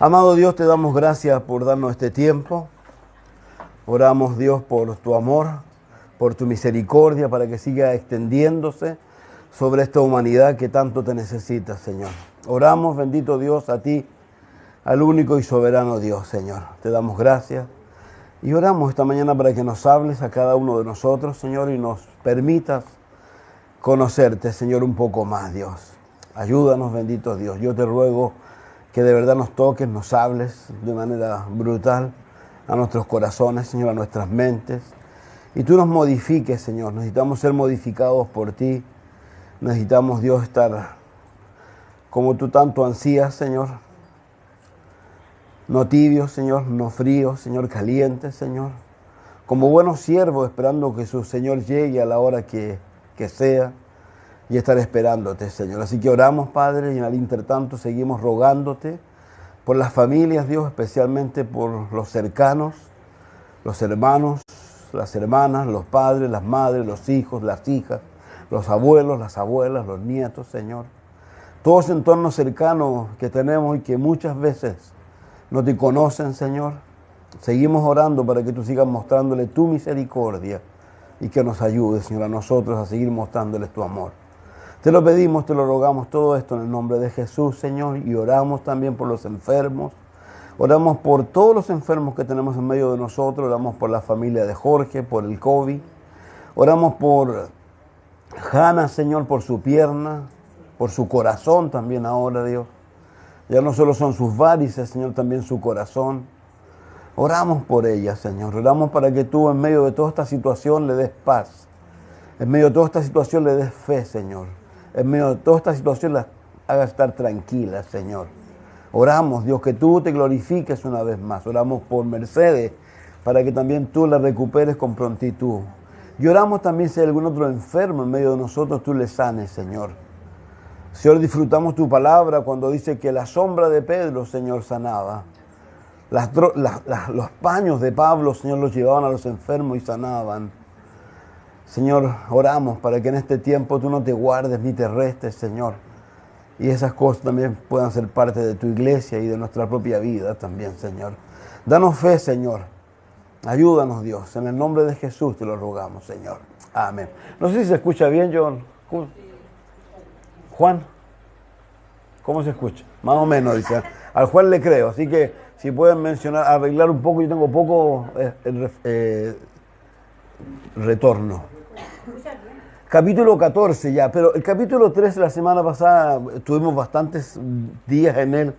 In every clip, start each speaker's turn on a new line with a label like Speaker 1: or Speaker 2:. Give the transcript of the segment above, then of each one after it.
Speaker 1: Amado Dios, te damos gracias por darnos este tiempo. Oramos, Dios, por tu amor, por tu misericordia, para que siga extendiéndose sobre esta humanidad que tanto te necesita, Señor. Oramos, bendito Dios, a ti, al único y soberano Dios, Señor. Te damos gracias y oramos esta mañana para que nos hables a cada uno de nosotros, Señor, y nos permitas conocerte, Señor, un poco más, Dios. Ayúdanos, bendito Dios. Yo te ruego que de verdad nos toques, nos hables de manera brutal a nuestros corazones, Señor, a nuestras mentes. Y tú nos modifiques, Señor. Necesitamos ser modificados por ti. Necesitamos, Dios, estar como tú tanto ansías, Señor. No tibios, Señor, no fríos, Señor, calientes, Señor. Como buenos siervos, esperando que su Señor llegue a la hora que sea. Y estar esperándote, Señor. Así que oramos, Padre, y en el intertanto seguimos rogándote por las familias, Dios, especialmente por los cercanos, los hermanos, las hermanas, los padres, las madres, los hijos, las hijas, los abuelos, las abuelas, los nietos, Señor. Todo ese entorno cercano que tenemos y que muchas veces no te conocen, Señor. Seguimos orando para que tú sigas mostrándole tu misericordia y que nos ayudes, Señor, a nosotros a seguir mostrándoles tu amor. Te lo pedimos, te lo rogamos, todo esto en el nombre de Jesús, Señor, y oramos también por los enfermos. Oramos por todos los enfermos que tenemos en medio de nosotros. Oramos por la familia de Jorge, por el COVID. Oramos por Hannah, Señor, por su pierna, por su corazón también ahora, Dios. Ya no solo son sus varices, Señor, también su corazón. Oramos por ella, Señor. Oramos para que tú en medio de toda esta situación le des paz. En medio de toda esta situación le des fe, Señor. En medio de toda esta situación la haga estar tranquila, Señor. Oramos, Dios, que tú te glorifiques una vez más. Oramos por Mercedes, para que también tú la recuperes con prontitud. Y oramos también si hay algún otro enfermo en medio de nosotros, tú le sanes, Señor. Señor, disfrutamos tu palabra cuando dice que la sombra de Pedro, Señor, sanaba. Los paños de Pablo, Señor, los llevaban a los enfermos y sanaban. Señor, oramos para que en este tiempo tú no te guardes ni te restes, Señor. Y esas cosas también puedan ser parte de tu iglesia y de nuestra propia vida también, Señor. Danos fe, Señor. Ayúdanos, Dios. En el nombre de Jesús te lo rogamos, Señor. Amén. No sé si se escucha bien, John. Juan, ¿cómo se escucha? Más o menos, dice. Al Juan le creo. Así que si pueden mencionar, arreglar un poco. Yo tengo poco retorno. Capítulo 14 ya, pero el capítulo 13 la semana pasada tuvimos bastantes días en él.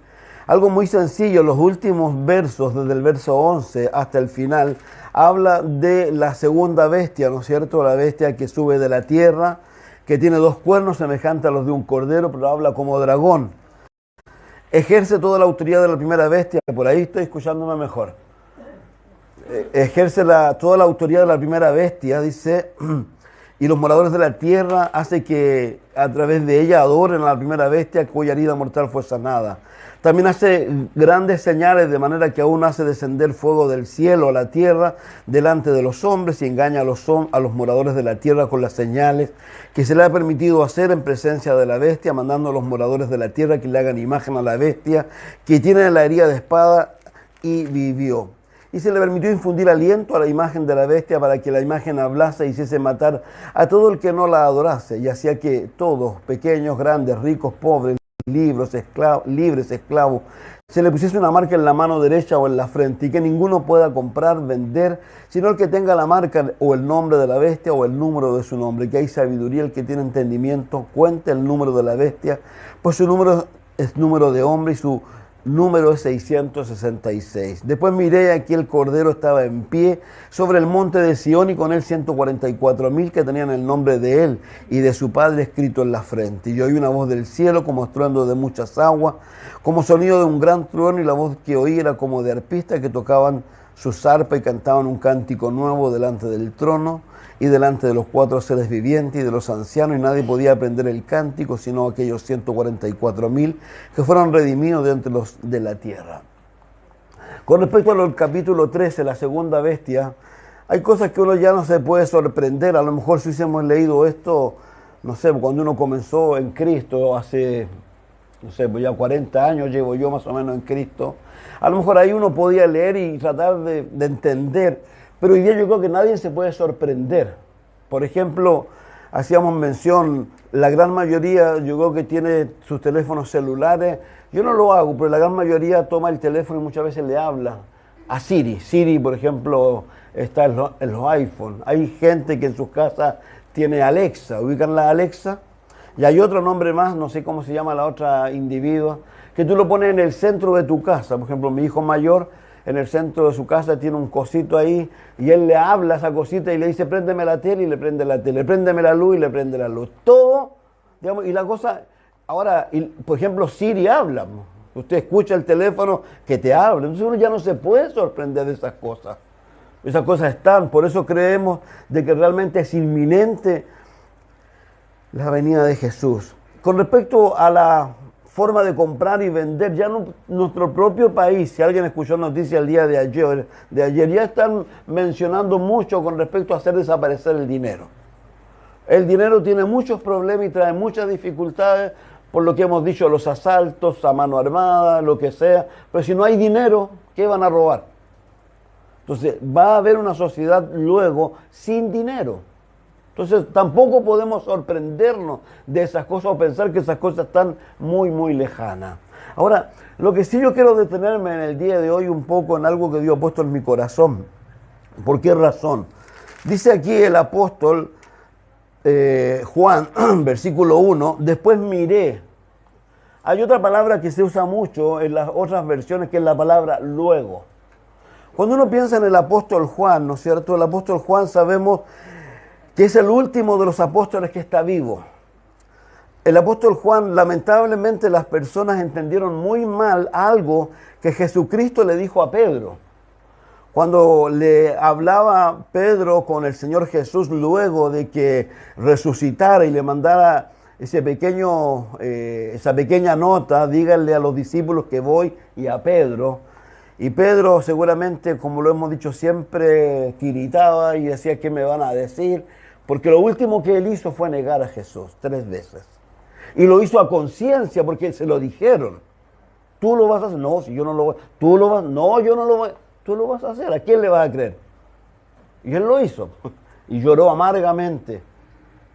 Speaker 1: Algo muy sencillo, los últimos versos, desde el verso 11 hasta el final, habla de la segunda bestia, ¿no es cierto? La bestia que sube de la tierra, que tiene dos cuernos semejantes a los de un cordero, pero habla como dragón. Ejerce toda la autoridad de la primera bestia, por ahí estoy escuchándome mejor. Ejerce toda la autoridad de la primera bestia, dice, y los moradores de la tierra hace que a través de ella adoren a la primera bestia cuya herida mortal fue sanada. También hace grandes señales de manera que aún hace descender fuego del cielo a la tierra delante de los hombres y engaña a los moradores de la tierra con las señales que se le ha permitido hacer en presencia de la bestia, mandando a los moradores de la tierra que le hagan imagen a la bestia que tiene la herida de espada y vivió. Y se le permitió infundir aliento a la imagen de la bestia para que la imagen hablase y hiciese matar a todo el que no la adorase. Y hacía que todos, pequeños, grandes, ricos, pobres, libres, esclavos, se le pusiese una marca en la mano derecha o en la frente y que ninguno pueda comprar, vender, sino el que tenga la marca o el nombre de la bestia o el número de su nombre. Que hay sabiduría, el que tiene entendimiento, cuente el número de la bestia, pues su número es número de hombre y su número es 666. Después miré, aquí el Cordero estaba en pie sobre el monte de Sión y con él 144,000 que tenían el nombre de él y de su Padre escrito en la frente. Y yo oí una voz del cielo como estruendo de muchas aguas, como sonido de un gran trueno, y la voz que oí era como de arpistas que tocaban su arpa y cantaban un cántico nuevo delante del trono y delante de los 4 seres vivientes y de los ancianos, y nadie podía aprender el cántico sino aquellos 144,000 que fueron redimidos de entre los de la tierra. Con respecto al capítulo 13, la segunda bestia, hay cosas que uno ya no se puede sorprender. A lo mejor si hubiésemos leído esto, no sé, cuando uno comenzó en Cristo hace no sé, pues ya 40 años llevo yo más o menos en Cristo. A lo mejor ahí uno podía leer y tratar de entender, pero hoy día yo creo que nadie se puede sorprender. Por ejemplo, hacíamos mención, la gran mayoría yo creo que tiene sus teléfonos celulares. Yo no lo hago, pero la gran mayoría toma el teléfono y muchas veces le habla a Siri. Siri, por ejemplo, está en los iPhone. Hay gente que en sus casas tiene Alexa, ubican la Alexa. Y hay otro nombre más, no sé cómo se llama la otra individua, que tú lo pones en el centro de tu casa. Por ejemplo, mi hijo mayor en el centro de su casa tiene un cosito ahí y él le habla a esa cosita y le dice préndeme la tele y le prende la tele, préndeme la luz y le prende la luz. Todo, digamos, y la cosa, ahora, por ejemplo, Siri habla. Usted escucha el teléfono que te habla. Entonces uno ya no se puede sorprender de esas cosas. Esas cosas están, por eso creemos de que realmente es inminente la venida de Jesús. Con respecto a la forma de comprar y vender, ya no, nuestro propio país, si alguien escuchó noticias el día de ayer, ya están mencionando mucho con respecto a hacer desaparecer el dinero. El dinero tiene muchos problemas y trae muchas dificultades, por lo que hemos dicho, los asaltos a mano armada, lo que sea, pero si no hay dinero, ¿qué van a robar? Entonces va a haber una sociedad luego sin dinero. Entonces tampoco podemos sorprendernos de esas cosas o pensar que esas cosas están muy, muy lejanas. Ahora, lo que sí yo quiero detenerme en el día de hoy un poco en algo que Dios ha puesto en mi corazón. ¿Por qué razón? Dice aquí el apóstol Juan, versículo 1, después miré. Hay otra palabra que se usa mucho en las otras versiones que es la palabra luego. Cuando uno piensa en el apóstol Juan, ¿no es cierto? El apóstol Juan sabemos que es el último de los apóstoles que está vivo. El apóstol Juan, lamentablemente las personas entendieron muy mal algo que Jesucristo le dijo a Pedro. Cuando le hablaba Pedro con el Señor Jesús luego de que resucitara y le mandara esa pequeña nota, díganle a los discípulos que voy y a Pedro. Y Pedro seguramente, como lo hemos dicho siempre, tiritaba y decía ¿qué me van a decir? Porque lo último que él hizo fue negar a Jesús 3 veces. Y lo hizo a conciencia porque se lo dijeron. ¿Tú lo vas a hacer? No, si yo no lo voy. ¿Tú lo vas? No, yo no lo voy. Tú lo vas a hacer. ¿A quién le vas a creer? Y él lo hizo. Y lloró amargamente.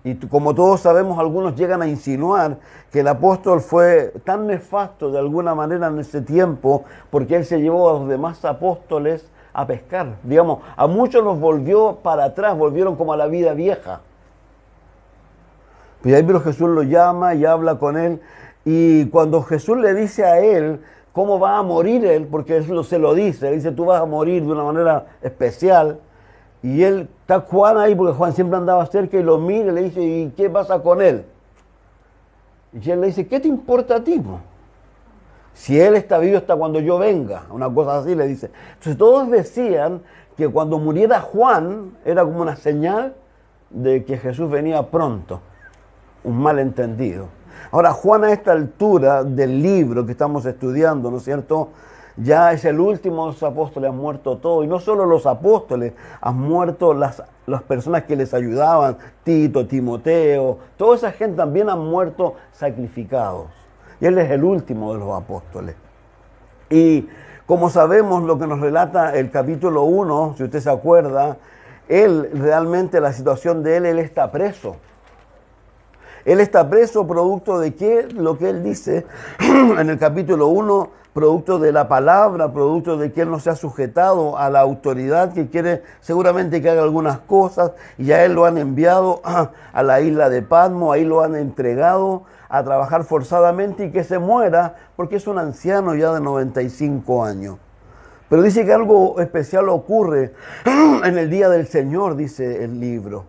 Speaker 1: Y como todos sabemos, algunos llegan a insinuar que el apóstol fue tan nefasto de alguna manera en ese tiempo porque él se llevó a los demás apóstoles a pescar. Digamos, a muchos los volvió para atrás, volvieron como a la vida vieja. Pues ahí pero Jesús lo llama y habla con él. Y cuando Jesús le dice a él cómo va a morir él, porque él se lo dice, le dice tú vas a morir de una manera especial. Y él está Juan ahí, porque Juan siempre andaba cerca y lo mira y le dice, ¿y qué pasa con él? Y él le dice, ¿qué te importa a ti? Si él está vivo hasta cuando yo venga, una cosa así le dice. Entonces todos decían que cuando muriera Juan era como una señal de que Jesús venía pronto, un malentendido. Ahora Juan a esta altura del libro que estamos estudiando, ¿no es cierto?, ya es el último de los apóstoles, han muerto todos, y no solo los apóstoles, han muerto las personas que les ayudaban, Tito, Timoteo, toda esa gente también han muerto sacrificados. Y él es el último de los apóstoles. Y como sabemos lo que nos relata el capítulo 1, si usted se acuerda, él realmente la situación de él está preso. Él está preso producto de qué, lo que él dice en el capítulo 1, producto de la palabra, producto de que él no se ha sujetado a la autoridad que quiere seguramente que haga algunas cosas y ya él lo han enviado a la isla de Patmos, ahí lo han entregado a trabajar forzadamente y que se muera porque es un anciano ya de 95 años. Pero dice que algo especial ocurre en el día del Señor, dice el libro.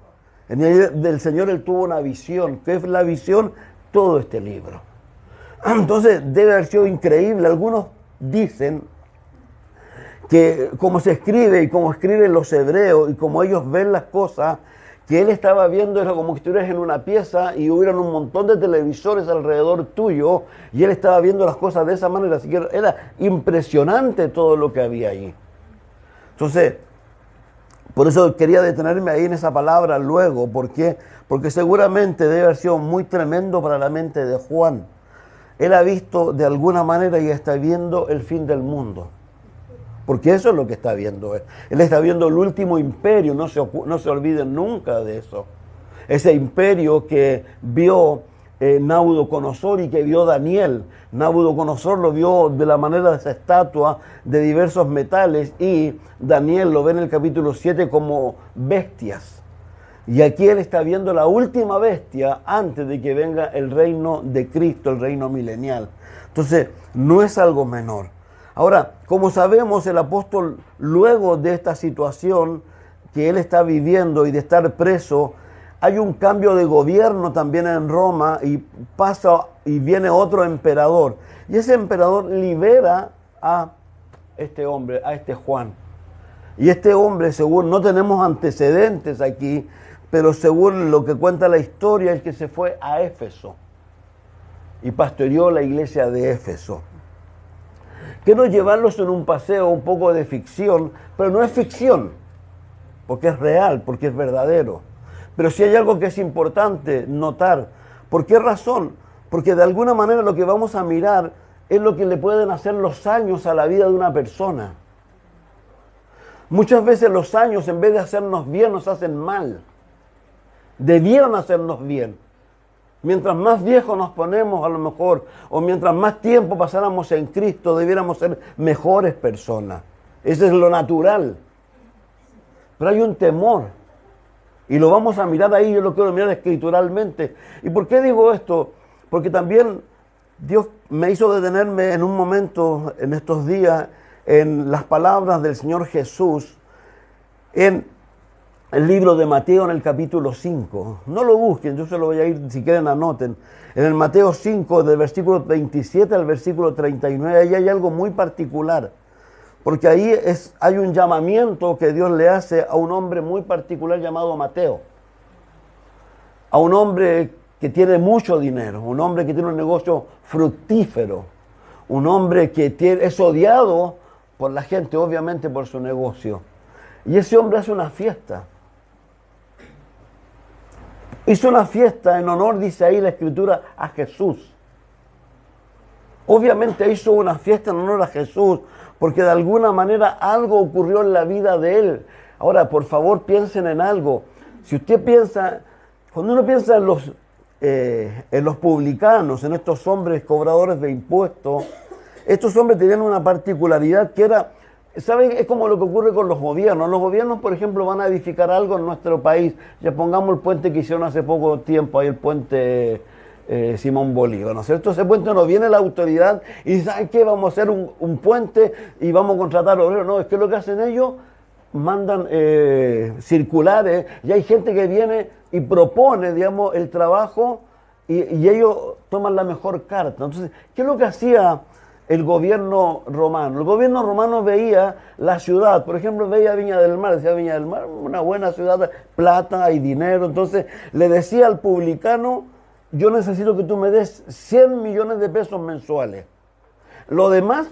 Speaker 1: En el día del Señor él tuvo una visión. ¿Qué es la visión? Todo este libro. Entonces debe haber sido increíble. Algunos dicen que como se escribe y como escriben los hebreos y como ellos ven las cosas, que él estaba viendo era como que estuvieras en una pieza y hubieran un montón de televisores alrededor tuyo y él estaba viendo las cosas de esa manera. Así que era impresionante todo lo que había ahí. Entonces, por eso quería detenerme ahí en esa palabra luego. ¿Por qué? Porque seguramente debe haber sido muy tremendo para la mente de Juan. él ha visto de alguna manera y está viendo el fin del mundo. Porque eso es lo que está viendo él. Él está viendo el último imperio, no se olviden nunca de eso. Ese imperio que vio Nabucodonosor y que vio Daniel. Nabucodonosor lo vio de la manera de esa estatua de diversos metales y Daniel lo ve en el capítulo 7 como bestias. Y aquí él está viendo la última bestia antes de que venga el reino de Cristo, el reino milenial. Entonces, no es algo menor. Ahora, como sabemos, el apóstol, luego de esta situación que él está viviendo y de estar preso, hay un cambio de gobierno también en Roma y pasa y viene otro emperador. Y ese emperador libera a este hombre, a este Juan. Y este hombre, según, no tenemos antecedentes aquí, pero según lo que cuenta la historia, es que se fue a Éfeso y pastoreó la iglesia de Éfeso. Quiero llevarlos en un paseo un poco de ficción, pero no es ficción, porque es real, porque es verdadero. Pero sí hay algo que es importante notar. ¿Por qué razón? Porque de alguna manera lo que vamos a mirar es lo que le pueden hacer los años a la vida de una persona. Muchas veces los años, en vez de hacernos bien, nos hacen mal. Debieron hacernos bien. Mientras más viejos nos ponemos, a lo mejor, o mientras más tiempo pasáramos en Cristo, debiéramos ser mejores personas. Eso es lo natural. Pero hay un temor. Y lo vamos a mirar ahí, yo lo quiero mirar escrituralmente. ¿Y por qué digo esto? Porque también Dios me hizo detenerme en un momento, en estos días, en las palabras del Señor Jesús, en el libro de Mateo, en el capítulo 5. No lo busquen, yo se lo voy a ir, si quieren anoten. En el Mateo 5, del versículo 27 al versículo 39, ahí hay algo muy particular. Porque ahí hay un llamamiento que Dios le hace a un hombre muy particular llamado Mateo. A un hombre que tiene mucho dinero, un hombre que tiene un negocio fructífero, un hombre que es odiado por la gente, obviamente por su negocio. Y ese hombre hace una fiesta. Hizo una fiesta en honor, dice ahí la Escritura, a Jesús. Obviamente hizo una fiesta en honor a Jesús, porque de alguna manera algo ocurrió en la vida de él. Ahora, por favor, piensen en algo. Si usted piensa, cuando uno piensa en los publicanos, en estos hombres cobradores de impuestos, estos hombres tenían una particularidad que era, ¿saben? Es como lo que ocurre con los gobiernos. Los gobiernos, por ejemplo, van a edificar algo en nuestro país. Ya pongamos el puente que hicieron hace poco tiempo, ahí el puente Simón Bolívar, ¿no es cierto? Ese puente no viene la autoridad y dice, ¿saben qué? Vamos a hacer un puente y vamos a contratar obreros. No, es que lo que hacen ellos, mandan circulares y hay gente que viene y propone, digamos, el trabajo y ellos toman la mejor carta. Entonces, ¿qué es lo que hacía el gobierno romano? El gobierno romano veía la ciudad, por ejemplo, veía Viña del Mar, decía Viña del Mar, una buena ciudad, plata y dinero. Entonces, le decía al publicano, yo necesito que tú me des 100 millones de pesos mensuales. Lo demás,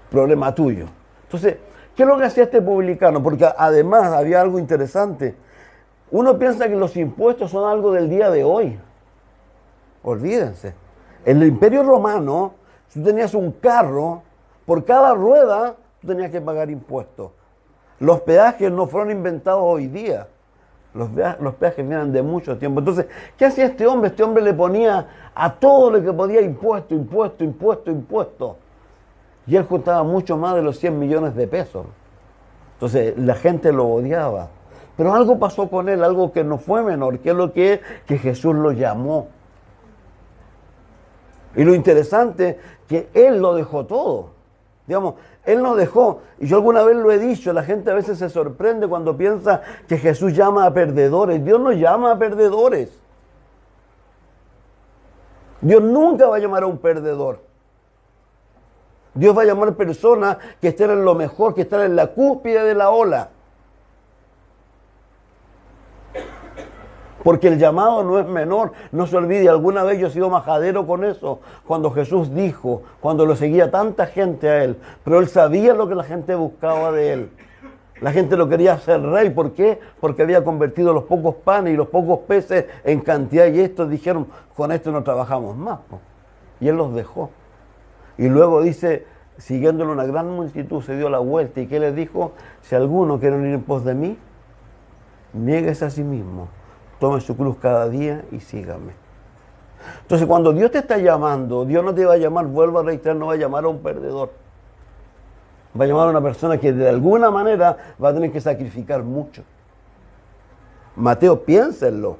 Speaker 1: problema tuyo. Entonces, ¿qué es lo que hacía este publicano? Porque además había algo interesante. Uno piensa que los impuestos son algo del día de hoy. Olvídense. En el Imperio Romano, si tú tenías un carro, por cada rueda tú tenías que pagar impuestos. Los peajes no fueron inventados hoy día. Los peajes vienen de mucho tiempo. Entonces, ¿qué hacía este hombre? Este hombre le ponía a todo lo que podía impuesto. Y él juntaba mucho más de los 100 millones de pesos. Entonces, la gente lo odiaba. Pero algo pasó con él, algo que no fue menor, que es lo que Jesús lo llamó. Y lo interesante, que él lo dejó todo. Digamos, él no dejó, y yo alguna vez lo he dicho, la gente a veces se sorprende cuando piensa que Jesús llama a perdedores. Dios no llama a perdedores. Dios nunca va a llamar a un perdedor. Dios va a llamar a personas que estén en lo mejor, que están en la cúspide de la ola. Porque el llamado no es menor. No se olvide, alguna vez yo he sido majadero con eso. Cuando Jesús dijo, cuando lo seguía tanta gente a él, pero él sabía lo que la gente buscaba de él. La gente lo quería hacer rey. ¿Por qué? Porque había convertido los pocos panes y los pocos peces en cantidad. Y estos dijeron, con esto no trabajamos más. Y él los dejó. Y luego dice, siguiéndole una gran multitud, se dio la vuelta. ¿Y qué les dijo? Si alguno quiere venir en pos de mí, niéguese a sí mismo. Tome su cruz cada día y sígame. Entonces, cuando Dios te está llamando, Dios no te va a llamar, vuelvo a reiterar, no va a llamar a un perdedor. Va a llamar a una persona que de alguna manera va a tener que sacrificar mucho. Mateo, piénsenlo.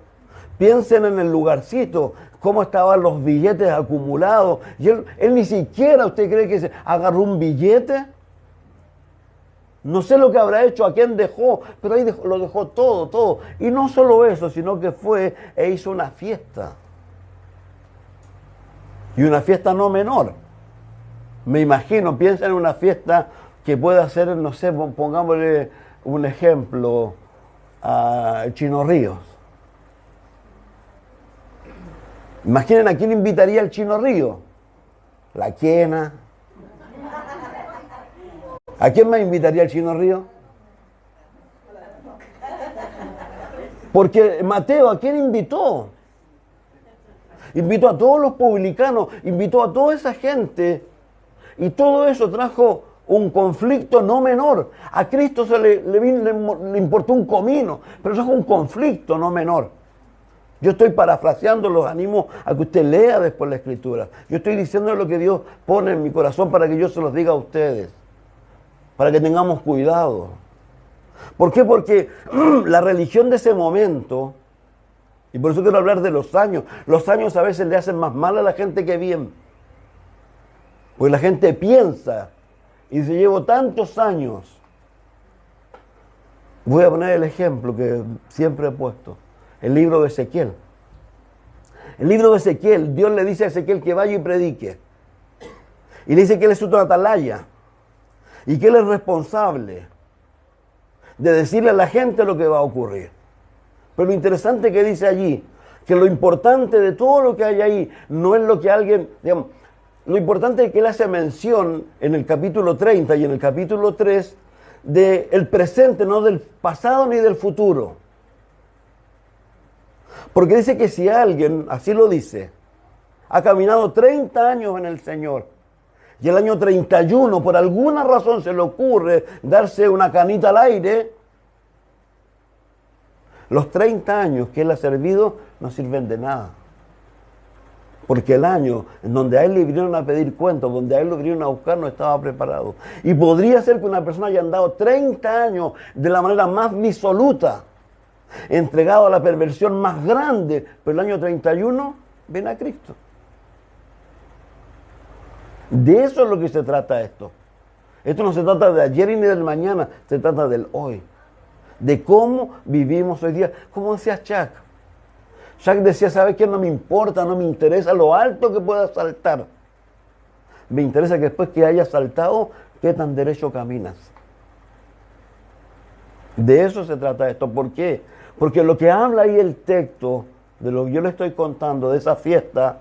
Speaker 1: Piensen en el lugarcito, cómo estaban los billetes acumulados. Y él ni siquiera, ¿usted cree que se agarró un billete? No sé lo que habrá hecho, a quién dejó, pero ahí lo dejó todo. Y no solo eso, sino que fue e hizo una fiesta. Y una fiesta no menor. Me imagino, piensa en una fiesta que pueda hacer, no sé, pongámosle un ejemplo, a Chino Ríos. Imaginen a quién invitaría el Chino Ríos. La Quena. ¿A quién más invitaría el Chino Ríos? Porque Mateo, ¿a quién invitó? Invitó a todos los publicanos, invitó a toda esa gente. Y todo eso trajo un conflicto no menor. A Cristo le importó un comino, pero trajo un conflicto no menor. Yo estoy parafraseando, los animo a que usted lea después la Escritura. Yo estoy diciendo lo que Dios pone en mi corazón para que yo se los diga a ustedes. Para que tengamos cuidado. ¿Por qué? Porque la religión de ese momento, y por eso quiero hablar de los años a veces le hacen más mal a la gente que bien. Porque la gente piensa y dice, llevo tantos años. Voy a poner el ejemplo que siempre he puesto. El libro de Ezequiel. El libro de Ezequiel, Dios le dice a Ezequiel que vaya y predique. Y le dice que él es su atalaya. Y que él es responsable de decirle a la gente lo que va a ocurrir. Pero lo interesante que dice allí, que lo importante de todo lo que hay ahí, no es lo que alguien, digamos, lo importante es que él hace mención en el capítulo 30 y en el capítulo 3 del presente, no del pasado ni del futuro. Porque dice que si alguien, así lo dice, ha caminado 30 años en el Señor, y el año 31 por alguna razón se le ocurre darse una canita al aire, los 30 años que él ha servido no sirven de nada. Porque el año en donde a él le vinieron a pedir cuentas, donde a él lo vinieron a buscar, no estaba preparado. Y podría ser que una persona haya andado 30 años de la manera más disoluta, entregado a la perversión más grande, pero el año 31 viene a Cristo. De eso es lo que se trata esto. Esto no se trata de ayer ni del mañana, se trata del hoy. De cómo vivimos hoy día. Como decía Chuck. Chuck decía, ¿sabes qué? No me importa, no me interesa lo alto que pueda saltar. Me interesa que después que hayas saltado, ¿qué tan derecho caminas? De eso se trata esto. ¿Por qué? Porque lo que habla ahí el texto, de lo que yo le estoy contando, de esa fiesta,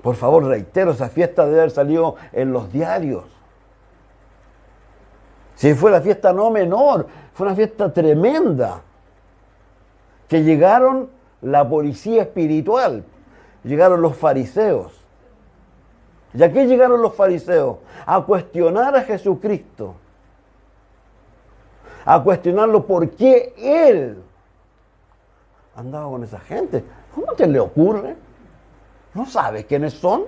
Speaker 1: por favor, reitero, esa fiesta debe haber salido en los diarios. Si fue la fiesta no menor, fue una fiesta tremenda. Que llegaron la policía espiritual, llegaron los fariseos. ¿Y a qué llegaron los fariseos? A cuestionar a Jesucristo. A cuestionarlo por qué él andaba con esa gente. ¿Cómo te le ocurre? ¿No sabes quiénes son?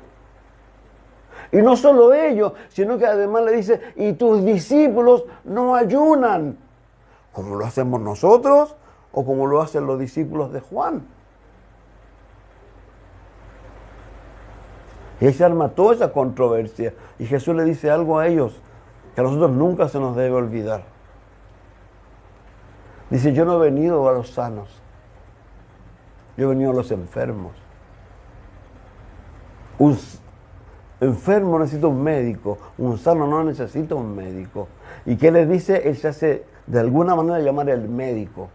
Speaker 1: Y no solo ellos, sino que además le dice, y tus discípulos no ayunan, como lo hacemos nosotros o como lo hacen los discípulos de Juan. Y ahí se arma toda esa controversia. Y Jesús le dice algo a ellos que a nosotros nunca se nos debe olvidar. Dice, yo no he venido a los sanos, yo he venido a los enfermos. Un enfermo necesita un médico, un sano no necesita un médico. ¿Y qué les dice? Él se hace de alguna manera llamar el médico.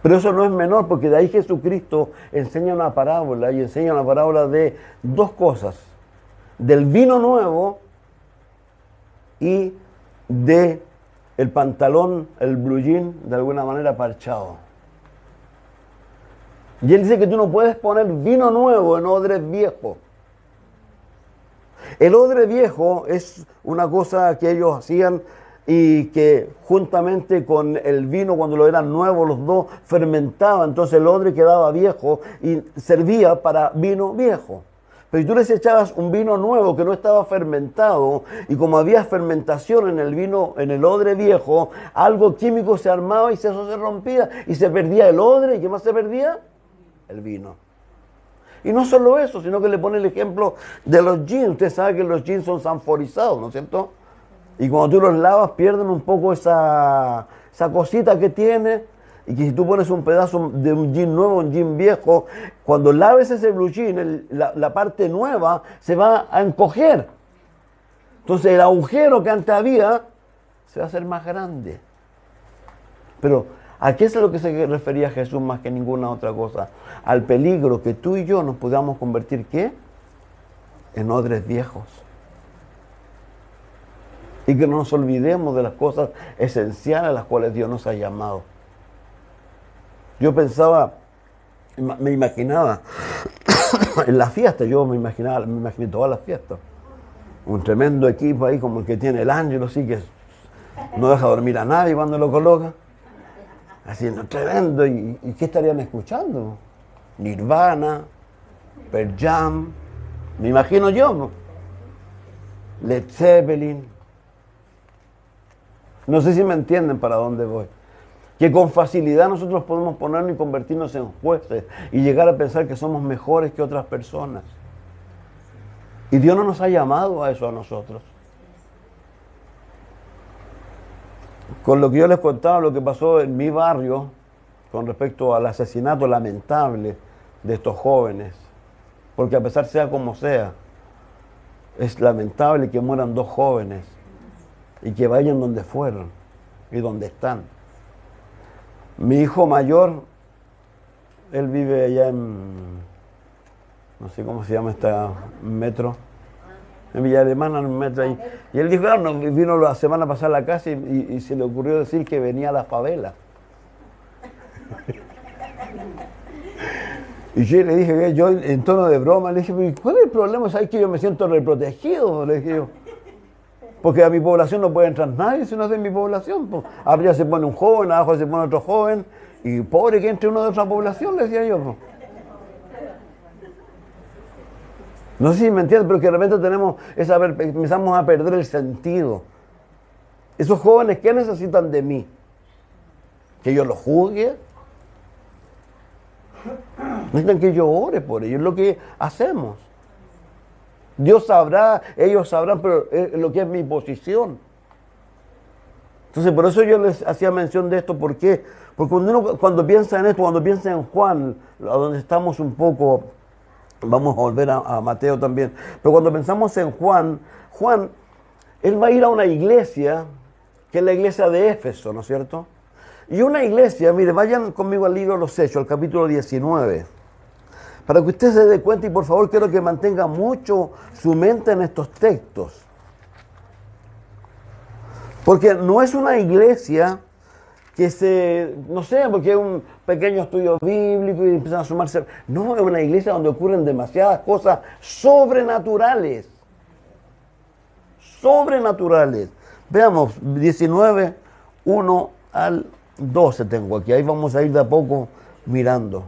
Speaker 1: Pero eso no es menor, porque de ahí Jesucristo enseña una parábola, y enseña una parábola de dos cosas: del vino nuevo y de el pantalón, el blue jean, de alguna manera parchado. Y él dice que tú no puedes poner vino nuevo en odres viejos. El odre viejo es una cosa que ellos hacían y que juntamente con el vino, cuando lo eran nuevos, los dos fermentaban. Entonces el odre quedaba viejo y servía para vino viejo. Pero si tú les echabas un vino nuevo que no estaba fermentado, y como había fermentación en el vino, en el odre viejo, algo químico se armaba y eso se rompía y se perdía el odre. ¿Y qué más se perdía? El vino. Y no solo eso, sino que le pone el ejemplo de los jeans. Usted sabe que los jeans son sanforizados, ¿no es cierto? Y cuando tú los lavas pierden un poco esa cosita que tiene. Y que si tú pones un pedazo de un jean nuevo, un jean viejo, cuando laves ese blue jean, la parte nueva se va a encoger. Entonces el agujero que antes había se va a hacer más grande. Pero ¿a qué es a lo que se refería Jesús más que ninguna otra cosa? Al peligro que tú y yo nos podamos convertir, ¿qué? En odres viejos. Y que no nos olvidemos de las cosas esenciales a las cuales Dios nos ha llamado. Yo pensaba, me imaginaba, en la fiesta, me imaginé todas las fiestas. Un tremendo equipo ahí como el que tiene el Ángelo, así que no deja dormir a nadie cuando lo coloca. Haciendo tremendo, ¿y qué estarían escuchando? Nirvana, Pearl Jam, me imagino yo, Led Zeppelin. No sé si me entienden para dónde voy. Que con facilidad nosotros podemos ponernos y convertirnos en jueces y llegar a pensar que somos mejores que otras personas. Y Dios no nos ha llamado a eso a nosotros. Con lo que yo les contaba, lo que pasó en mi barrio con respecto al asesinato lamentable de estos jóvenes, porque a pesar sea como sea, es lamentable que mueran dos jóvenes y que vayan donde fueron y donde están. Mi hijo mayor, él vive allá en, no sé cómo se llama esta metro, en Villa Alemana, en un metro ahí. Y él dijo, claro, vino la semana pasada a la casa y se le ocurrió decir que venía a la favela. Y yo le dije, yo en tono de broma, le dije, ¿cuál es el problema? ¿Sabes que yo me siento reprotegido? Le dije yo. Porque a mi población no puede entrar nadie si no es de mi población. Pues, arriba se pone un joven, abajo se pone otro joven, y pobre que entre uno de otra población, le decía yo. Pues. No sé si me entiendes, pero que de repente empezamos a perder el sentido. Esos jóvenes, ¿qué necesitan de mí? ¿Que yo los juzgue? Necesitan que yo ore por ellos, es lo que hacemos. Dios sabrá, ellos sabrán, pero es lo que es mi posición. Entonces, por eso yo les hacía mención de esto. ¿Por qué? Porque cuando piensa en esto, cuando piensa en Juan, a donde estamos un poco, vamos a volver a Mateo también, pero cuando pensamos en Juan, él va a ir a una iglesia, que es la iglesia de Éfeso, ¿no es cierto? Y una iglesia, mire, vayan conmigo al libro de los Hechos, al capítulo 19. Para que usted se dé cuenta, y por favor quiero que mantenga mucho su mente en estos textos. Porque no es una iglesia que no sé, porque es un pequeño estudio bíblico y empiezan a sumarse. No, es una iglesia donde ocurren demasiadas cosas sobrenaturales. Sobrenaturales. Veamos, 19, 1 al 12 tengo aquí. Ahí vamos a ir de a poco mirando.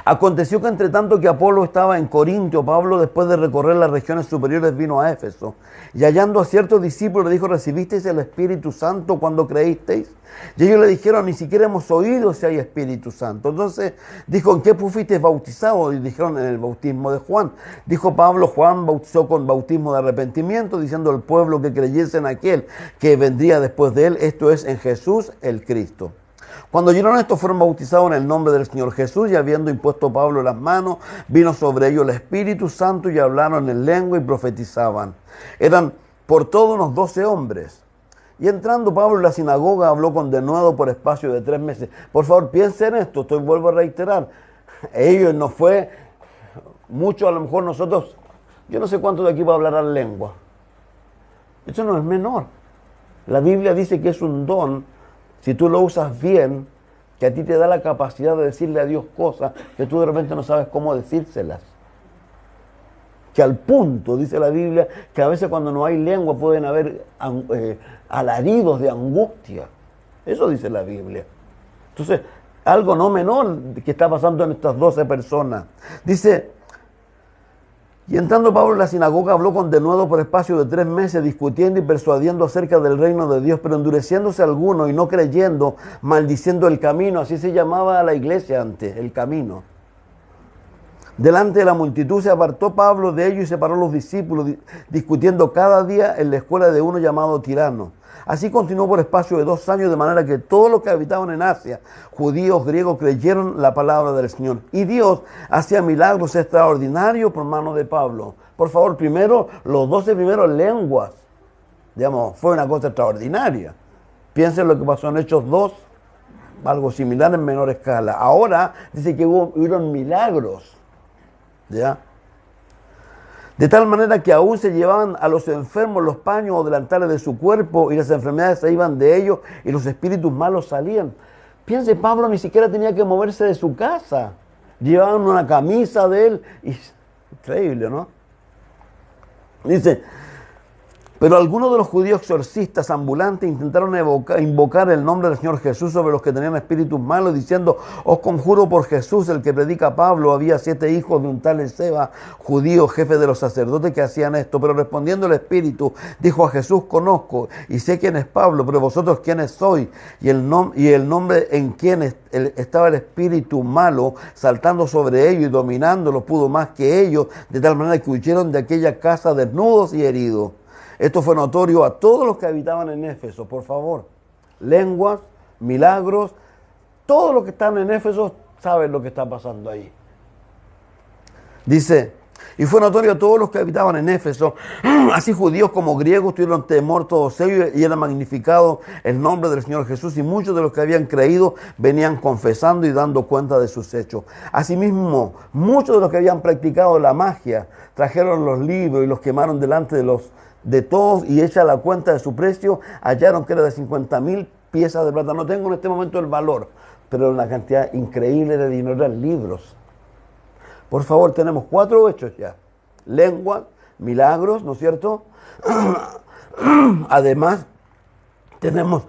Speaker 1: Aconteció que entre tanto que Apolo estaba en Corinto, Pablo, después de recorrer las regiones superiores, vino a Éfeso. Y hallando a ciertos discípulos, le dijo, ¿recibisteis el Espíritu Santo cuando creísteis? Y ellos le dijeron, ni siquiera hemos oído si hay Espíritu Santo. Entonces dijo, ¿en qué fuisteis bautizados? Y dijeron, en el bautismo de Juan. Dijo Pablo, Juan bautizó con bautismo de arrepentimiento, diciendo al pueblo que creyese en aquel que vendría después de él, esto es, en Jesús el Cristo. Cuando oyeron esto, fueron bautizados en el nombre del Señor Jesús, y habiendo impuesto Pablo las manos, vino sobre ellos el Espíritu Santo, y hablaron en lengua y profetizaban. Eran por todos unos 12 hombres. Y entrando Pablo en la sinagoga, habló con denuedo por espacio de 3 meses. Por favor, piensen en esto, vuelvo a reiterar. Ellos no fue mucho, a lo mejor nosotros, yo no sé cuántos de aquí va a hablar lengua. Eso no es menor. La Biblia dice que es un don, si tú lo usas bien, que a ti te da la capacidad de decirle a Dios cosas que tú de repente no sabes cómo decírselas. Que al punto, dice la Biblia, que a veces cuando no hay lengua pueden haber alaridos de angustia. Eso dice la Biblia. Entonces, algo no menor que está pasando en estas 12 personas. Dice, y entrando Pablo en la sinagoga habló con denuedo por espacio de 3 meses, discutiendo y persuadiendo acerca del reino de Dios, pero endureciéndose algunos y no creyendo, maldiciendo el camino. Así se llamaba a la iglesia antes, el camino. Delante de la multitud se apartó Pablo de ellos y separó a los discípulos, discutiendo cada día en la escuela de uno llamado Tirano. Así continuó por espacio de 2 años, de manera que todos los que habitaban en Asia, judíos, griegos, creyeron la palabra del Señor. Y Dios hacía milagros extraordinarios por mano de Pablo. Por favor, primero, los 12 primeros lenguas, digamos, fue una cosa extraordinaria. Piensen lo que pasó en Hechos 2, algo similar en menor escala. Ahora dice que hubieron milagros. ¿Ya? De tal manera que aún se llevaban a los enfermos los paños o delantales de su cuerpo y las enfermedades se iban de ellos y los espíritus malos salían. Piense, Pablo ni siquiera tenía que moverse de su casa. Llevaban una camisa de él. Increíble, ¿no? Dice, pero algunos de los judíos exorcistas ambulantes intentaron invocar el nombre del Señor Jesús sobre los que tenían espíritus malos, diciendo, os conjuro por Jesús, el que predica Pablo. Había 7 hijos de un tal Esceva, judío, jefe de los sacerdotes, que hacían esto. Pero respondiendo el espíritu, dijo a Jesús, conozco y sé quién es Pablo, pero vosotros quiénes sois. Y el nombre en quien estaba el espíritu malo, saltando sobre ellos y dominándolos, pudo más que ellos, de tal manera que huyeron de aquella casa desnudos y heridos. Esto fue notorio a todos los que habitaban en Éfeso, por favor. Lenguas, milagros, todos los que están en Éfeso saben lo que está pasando ahí. Dice, y fue notorio a todos los que habitaban en Éfeso, así judíos como griegos tuvieron temor todos ellos y era magnificado el nombre del Señor Jesús, y muchos de los que habían creído venían confesando y dando cuenta de sus hechos. Asimismo, muchos de los que habían practicado la magia trajeron los libros y los quemaron delante de todos, y hecha la cuenta de su precio, hallaron que era de 50,000 piezas de plata. No tengo en este momento el valor, pero una cantidad increíble de dinero, eran libros. Por favor, tenemos 4 hechos ya. Lengua, milagros, ¿no es cierto? Además, tenemos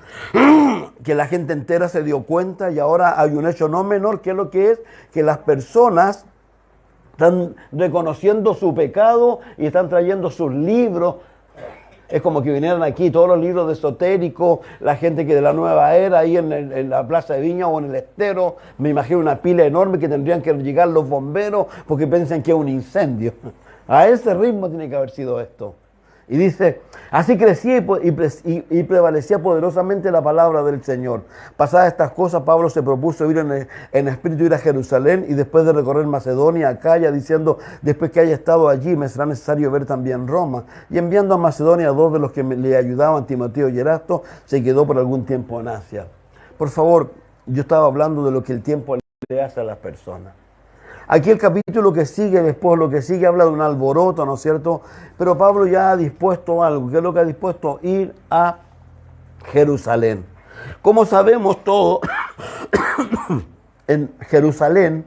Speaker 1: que la gente entera se dio cuenta, y ahora hay un hecho no menor, que es lo que es que las personas están reconociendo su pecado y están trayendo sus libros. Es como que vinieran aquí todos los libros de esotéricos, la gente que de la nueva era, ahí en la Plaza de Viña o en el Estero. Me imagino una pila enorme que tendrían que llegar los bomberos porque piensan que es un incendio. A ese ritmo tiene que haber sido esto. Y dice, así crecía y prevalecía poderosamente la palabra del Señor. Pasadas estas cosas, Pablo se propuso ir en espíritu ir a Jerusalén, y después de recorrer Macedonia, Acaya, diciendo, después que haya estado allí, me será necesario ver también Roma. Y enviando a Macedonia a 2 de los que le ayudaban, Timoteo y Erasto, se quedó por algún tiempo en Asia. Por favor, yo estaba hablando de lo que el tiempo le hace a las personas. Aquí el capítulo que sigue, después lo que sigue, habla de un alboroto, ¿no es cierto? Pero Pablo ya ha dispuesto algo. ¿Qué es lo que ha dispuesto? Ir a Jerusalén. Como sabemos todos, en Jerusalén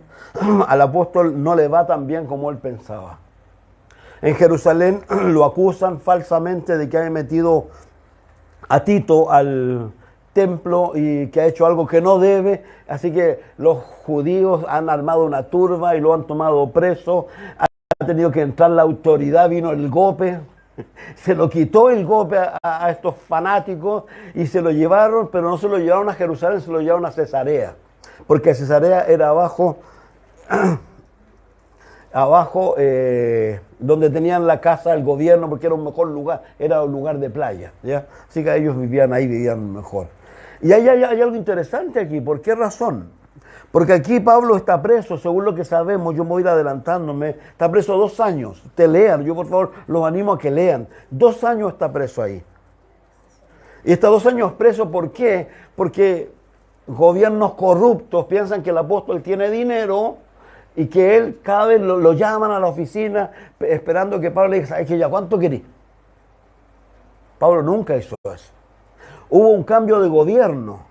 Speaker 1: al apóstol no le va tan bien como él pensaba. En Jerusalén lo acusan falsamente de que haya metido a Tito al templo y que ha hecho algo que no debe, así que los judíos han armado una turba y lo han tomado preso. Ha tenido que entrar la autoridad, vino el golpe, se lo quitó el golpe a estos fanáticos y se lo llevaron, pero no se lo llevaron a Jerusalén, se lo llevaron a Cesarea, porque Cesarea era abajo donde tenían la casa del gobierno, porque era un mejor lugar, era un lugar de playa, ¿ya? Así que ellos vivían ahí, vivían mejor. Y hay algo interesante aquí. ¿Por qué razón? Porque aquí Pablo está preso, según lo que sabemos, yo me voy a ir adelantándome, está preso 2 años. Te lean, yo por favor los animo a que lean. 2 años está preso ahí. Y está 2 años preso, ¿por qué? Porque gobiernos corruptos piensan que el apóstol tiene dinero y que él cada vez lo llaman a la oficina esperando que Pablo le diga, ¿sabes qué? ¿Ya cuánto querés? Pablo nunca hizo eso. hubo un cambio de gobierno.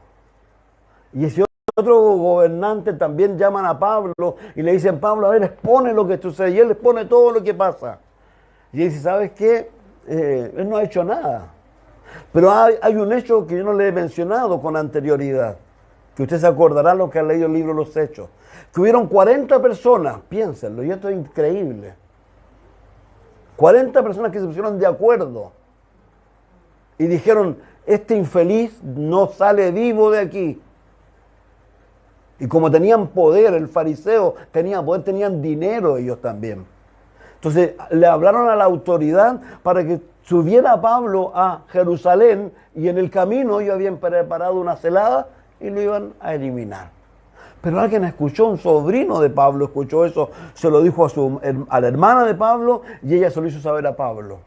Speaker 1: Y ese otro gobernante también llaman a Pablo y le dicen, Pablo, a ver, expone lo que sucede. Y él expone todo lo que pasa. Y él dice, ¿sabes qué? Él no ha hecho nada. Pero hay un hecho que yo no le he mencionado con anterioridad, que usted se acordará lo que ha leído el libro Los Hechos. Que hubieron 40 personas, piénsenlo, y esto es increíble. 40 personas que se pusieron de acuerdo y dijeron, este infeliz no sale vivo de aquí. Y como tenían poder, el fariseo tenía poder, tenían dinero ellos también. Entonces le hablaron a la autoridad para que subiera Pablo a Jerusalén y en el camino ellos habían preparado una celada y lo iban a eliminar. Pero alguien escuchó, un sobrino de Pablo escuchó eso, se lo dijo a la hermana de Pablo y ella se lo hizo saber a Pablo.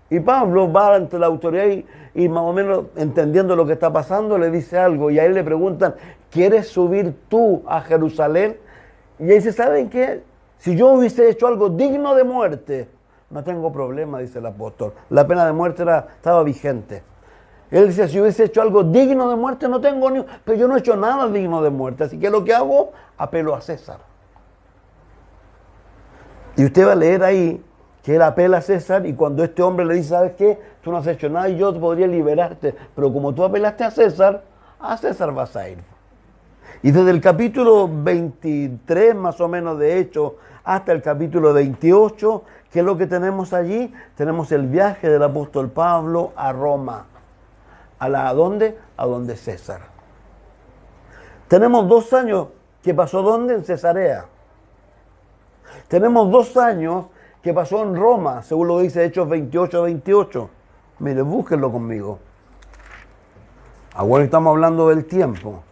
Speaker 1: Y Pablo va ante la autoridad y más o menos entendiendo lo que está pasando le dice algo y a él le preguntan, ¿quieres subir tú a Jerusalén? Y él dice, ¿saben qué? Si yo hubiese hecho algo digno de muerte, no tengo problema, dice el apóstol. La pena de muerte estaba vigente. Él dice, si hubiese hecho algo digno de muerte, no tengo ni... Pero yo no he hecho nada digno de muerte, así que lo que hago, apelo a César. Y usted va a leer ahí que él apela a César y cuando este hombre le dice, ¿sabes qué? Tú no has hecho nada y yo podría liberarte, pero como tú apelaste a César vas a ir. Y desde el capítulo 23 más o menos de Hechos hasta el capítulo 28, ¿qué es lo que tenemos allí? Tenemos el viaje del apóstol Pablo a Roma. ¿A dónde? A donde César. Tenemos 2 años que pasó ¿dónde? En Cesarea. Tenemos 2 años que pasó en Roma, según lo dice Hechos 28. Mire, búsquenlo conmigo. Ahora estamos hablando del tiempo.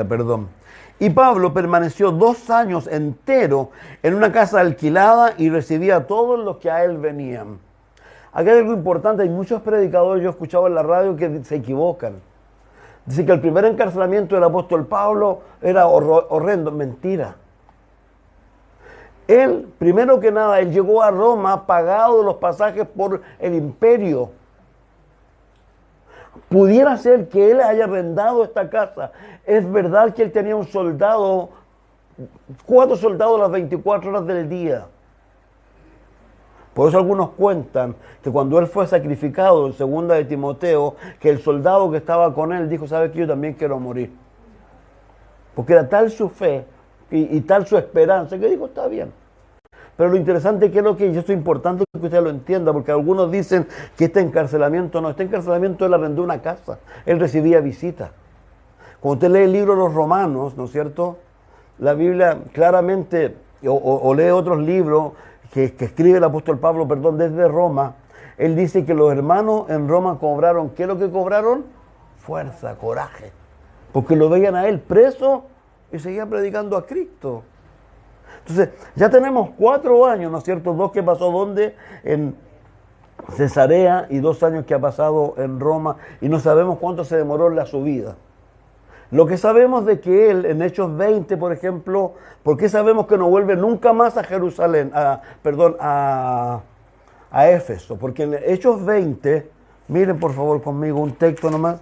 Speaker 1: Perdón. Y Pablo permaneció 2 años enteros en una casa alquilada y recibía a todos los que a él venían. Aquí hay algo importante, hay muchos predicadores, yo he escuchado en la radio que se equivocan. Dice que el primer encarcelamiento del apóstol Pablo era horrendo, mentira. Él, primero que nada, él llegó a Roma pagado los pasajes por el imperio. Pudiera ser que él haya arrendado esta casa. Es verdad que él tenía un soldado, 4 soldados las 24 horas del día. Por eso algunos cuentan que cuando él fue sacrificado en 2 de Timoteo, que el soldado que estaba con él dijo, ¿sabes qué? Yo también quiero morir. Porque era tal su fe y tal su esperanza que dijo, está bien. Pero lo interesante es que y esto es importante que usted lo entienda, porque algunos dicen que este encarcelamiento él arrendó una casa, él recibía visitas. Cuando usted lee el libro de los Romanos, ¿no es cierto? La Biblia claramente, o lee otros libros que escribe el apóstol Pablo, desde Roma, él dice que los hermanos en Roma cobraron, ¿qué es lo que cobraron? Fuerza, coraje, porque lo veían a él preso y seguía predicando a Cristo. Entonces, ya tenemos 4 años, ¿no es cierto? 2 que pasó ¿dónde? En Cesarea y 2 años que ha pasado en Roma y no sabemos cuánto se demoró en la subida. Lo que sabemos de que él, en Hechos 20, por ejemplo, ¿por qué sabemos que no vuelve nunca más a Jerusalén? A Éfeso. Porque en Hechos 20, miren por favor conmigo un texto nomás.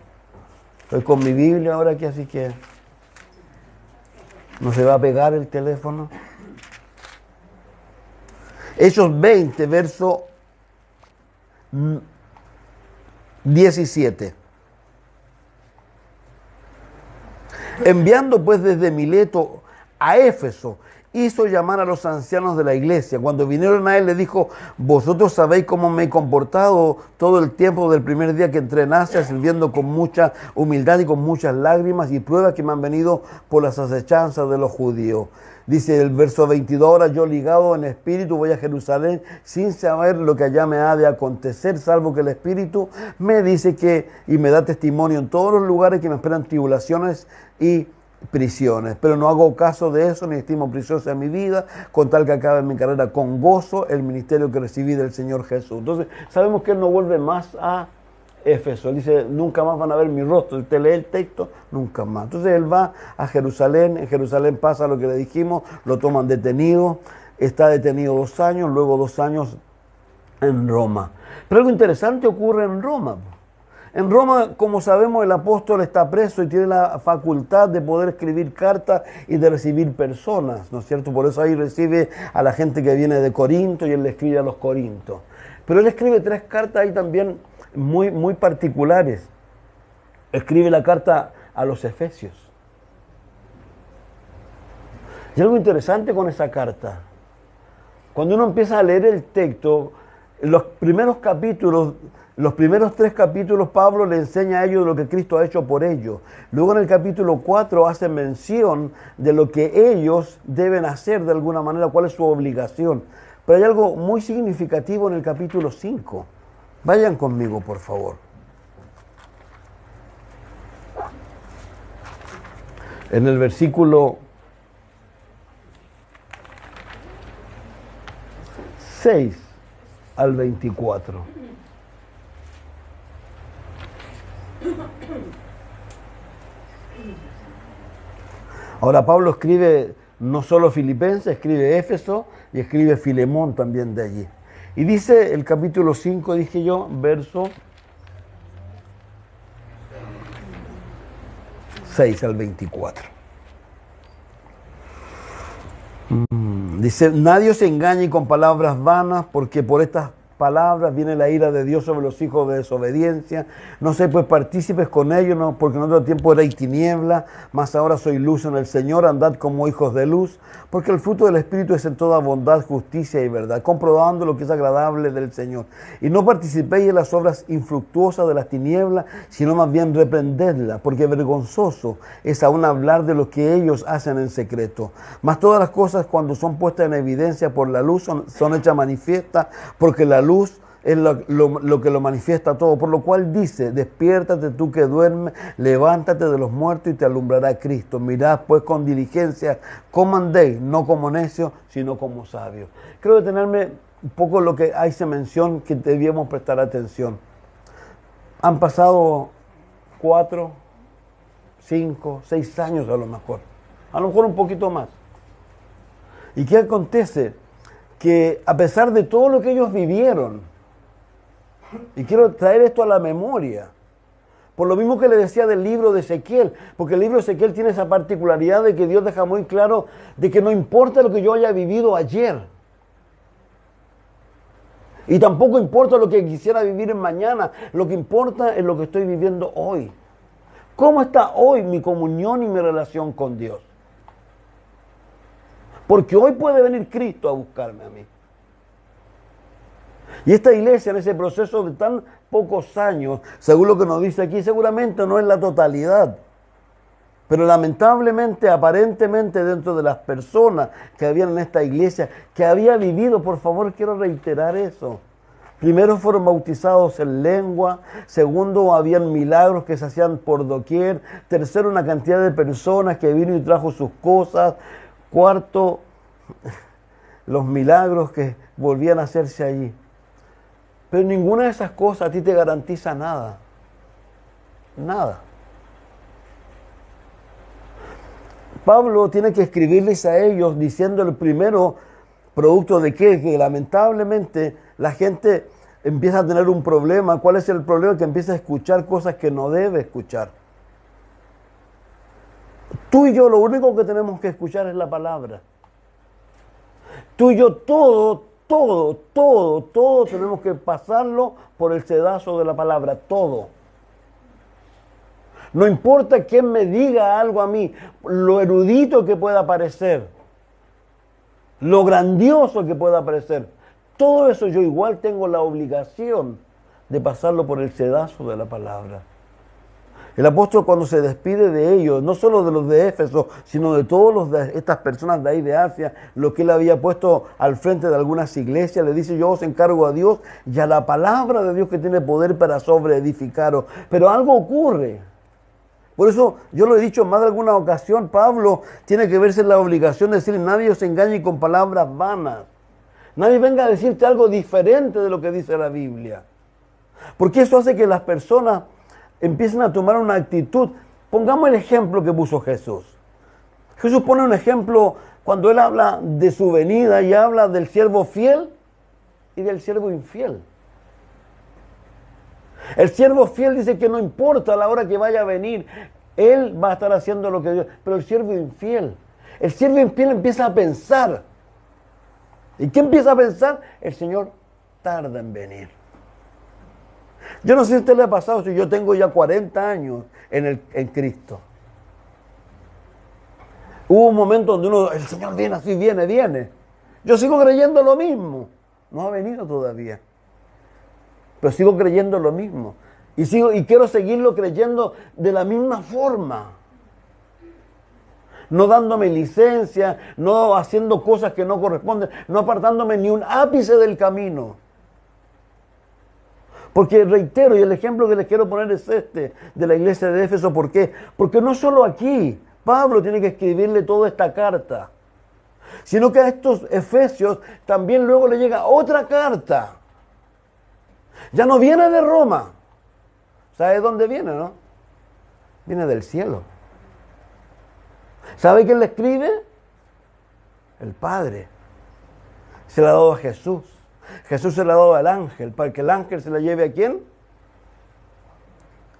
Speaker 1: Estoy con mi Biblia ahora aquí, así que no se va a pegar el teléfono. Hechos 20, verso 17. Enviando pues desde Mileto a Éfeso, hizo llamar a los ancianos de la iglesia. Cuando vinieron a él, le dijo, vosotros sabéis cómo me he comportado todo el tiempo del primer día que entré en Asia, sirviendo con mucha humildad y con muchas lágrimas y pruebas que me han venido por las acechanzas de los judíos. Dice el verso 22, ahora yo ligado en espíritu voy a Jerusalén sin saber lo que allá me ha de acontecer, salvo que el espíritu me dice que, y me da testimonio en todos los lugares que me esperan tribulaciones y prisiones. Pero no hago caso de eso, ni estimo preciosa mi vida, con tal que acabe mi carrera con gozo el ministerio que recibí del Señor Jesús. Entonces sabemos que él no vuelve más a Éfeso. Él dice, nunca más van a ver mi rostro. Usted lee el texto, nunca más. Entonces él va a Jerusalén. En Jerusalén pasa lo que le dijimos, lo toman detenido. Está detenido 2 años, luego 2 años en Roma. Pero algo interesante ocurre en Roma. En Roma, como sabemos, el apóstol está preso y tiene la facultad de poder escribir cartas y de recibir personas, ¿no es cierto? Por eso ahí recibe a la gente que viene de Corinto y él le escribe a los corintos. Pero él escribe 3 cartas ahí también muy particulares. Escribe la carta a los efesios. Y algo interesante con esa carta. Cuando uno empieza a leer el texto, los primeros 3 capítulos, Pablo le enseña a ellos lo que Cristo ha hecho por ellos. Luego en el capítulo 4 hace mención de lo que ellos deben hacer de alguna manera, cuál es su obligación. Pero hay algo muy significativo en el capítulo 5. Vayan conmigo, por favor. En el versículo 6 al 24. Ahora Pablo escribe no solo Filipenses, escribe Éfeso y escribe Filemón también de allí. Y dice el capítulo 5, dije yo, verso 6 al 24. Dice, nadie os engañe con palabras vanas, porque por estas palabras viene la ira de Dios sobre los hijos de desobediencia. No sé, pues partícipes con ellos, no, porque en otro tiempo erais tiniebla, mas ahora soy luz en el Señor, andad como hijos de luz, porque el fruto del Espíritu es en toda bondad, justicia y verdad, comprobando lo que es agradable del Señor. Y no participéis en las obras infructuosas de las tinieblas, sino más bien reprendedlas, porque vergonzoso es aún hablar de lo que ellos hacen en secreto. Mas todas las cosas, cuando son puestas en evidencia por la luz, son hechas manifiestas, porque la luz es lo que lo manifiesta todo, por lo cual dice, despiértate tú que duermes, levántate de los muertos y te alumbrará Cristo. Mirad pues con diligencia cómo andéis, no como necios, sino como sabios. Quiero detenerme un poco en lo que ahí se menciona que debíamos prestar atención. Han pasado 4, 5, 6 años a lo mejor un poquito más. ¿Y qué acontece? Que a pesar de todo lo que ellos vivieron, y quiero traer esto a la memoria, por lo mismo que le decía del libro de Ezequiel, porque el libro de Ezequiel tiene esa particularidad de que Dios deja muy claro de que no importa lo que yo haya vivido ayer, y tampoco importa lo que quisiera vivir en mañana, lo que importa es lo que estoy viviendo hoy. ¿Cómo está hoy mi comunión y mi relación con Dios? Porque hoy puede venir Cristo a buscarme a mí. Y esta iglesia en ese proceso de tan pocos años, según lo que nos dice aquí, seguramente no es la totalidad. Pero lamentablemente, aparentemente dentro de las personas que habían en esta iglesia, que había vivido, por favor quiero reiterar eso. Primero fueron bautizados en lengua, segundo habían milagros que se hacían por doquier, tercero una cantidad de personas que vino y trajo sus cosas, cuarto, los milagros que volvían a hacerse allí. Pero ninguna de esas cosas a ti te garantiza nada. Nada. Pablo tiene que escribirles a ellos diciendo el primero producto de qué, que lamentablemente la gente empieza a tener un problema. ¿Cuál es el problema? Que empieza a escuchar cosas que no debe escuchar. Tú y yo lo único que tenemos que escuchar es la palabra. Tú y yo todo tenemos que pasarlo por el sedazo de la palabra, todo. No importa quién me diga algo a mí, lo erudito que pueda parecer, lo grandioso que pueda parecer, todo eso yo igual tengo la obligación de pasarlo por el sedazo de la palabra. El apóstol cuando se despide de ellos, no solo de los de Éfeso, sino de todas estas personas de ahí de Asia, lo que él había puesto al frente de algunas iglesias, le dice, yo os encargo a Dios y a la palabra de Dios que tiene poder para sobreedificaros. Pero algo ocurre. Por eso yo lo he dicho en más de alguna ocasión, Pablo tiene que verse en la obligación de decir, nadie os engañe con palabras vanas. Nadie venga a decirte algo diferente de lo que dice la Biblia. Porque eso hace que las personas empiecen a tomar una actitud. Pongamos el ejemplo que puso Jesús. Jesús pone un ejemplo cuando Él habla de su venida y habla del siervo fiel y del siervo infiel. El siervo fiel dice que no importa la hora que vaya a venir, él va a estar haciendo lo que Dios. Pero el siervo infiel empieza a pensar. ¿Y qué empieza a pensar? El Señor tarda en venir. Yo no sé si a usted le ha pasado, si yo tengo ya 40 años en Cristo. Hubo un momento donde el Señor viene así, viene. Yo sigo creyendo lo mismo. No ha venido todavía. Pero sigo creyendo lo mismo. Y quiero seguirlo creyendo de la misma forma. No dándome licencia, no haciendo cosas que no corresponden, no apartándome ni un ápice del camino. Porque reitero, y el ejemplo que les quiero poner es este, de la iglesia de Éfeso. ¿Por qué? Porque no solo aquí Pablo tiene que escribirle toda esta carta, sino que a estos efesios también luego le llega otra carta. Ya no viene de Roma. ¿Sabe de dónde viene, no? Viene del cielo. ¿Sabe quién le escribe? El Padre. Se la ha dado a Jesús. Jesús se la ha dado al ángel, para que el ángel se la lleve ¿a quién?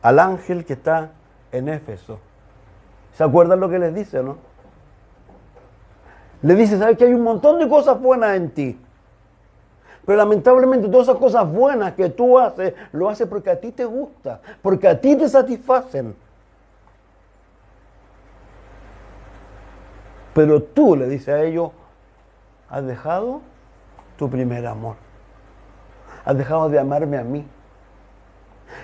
Speaker 1: Al ángel que está en Éfeso. ¿Se acuerdan lo que les dice, no? Le dice, ¿sabes que hay un montón de cosas buenas en ti? Pero lamentablemente todas esas cosas buenas que tú haces, lo haces porque a ti te gusta, porque a ti te satisfacen. Pero tú, le dice a ellos, has dejado tu primer amor. Has dejado de amarme a mí.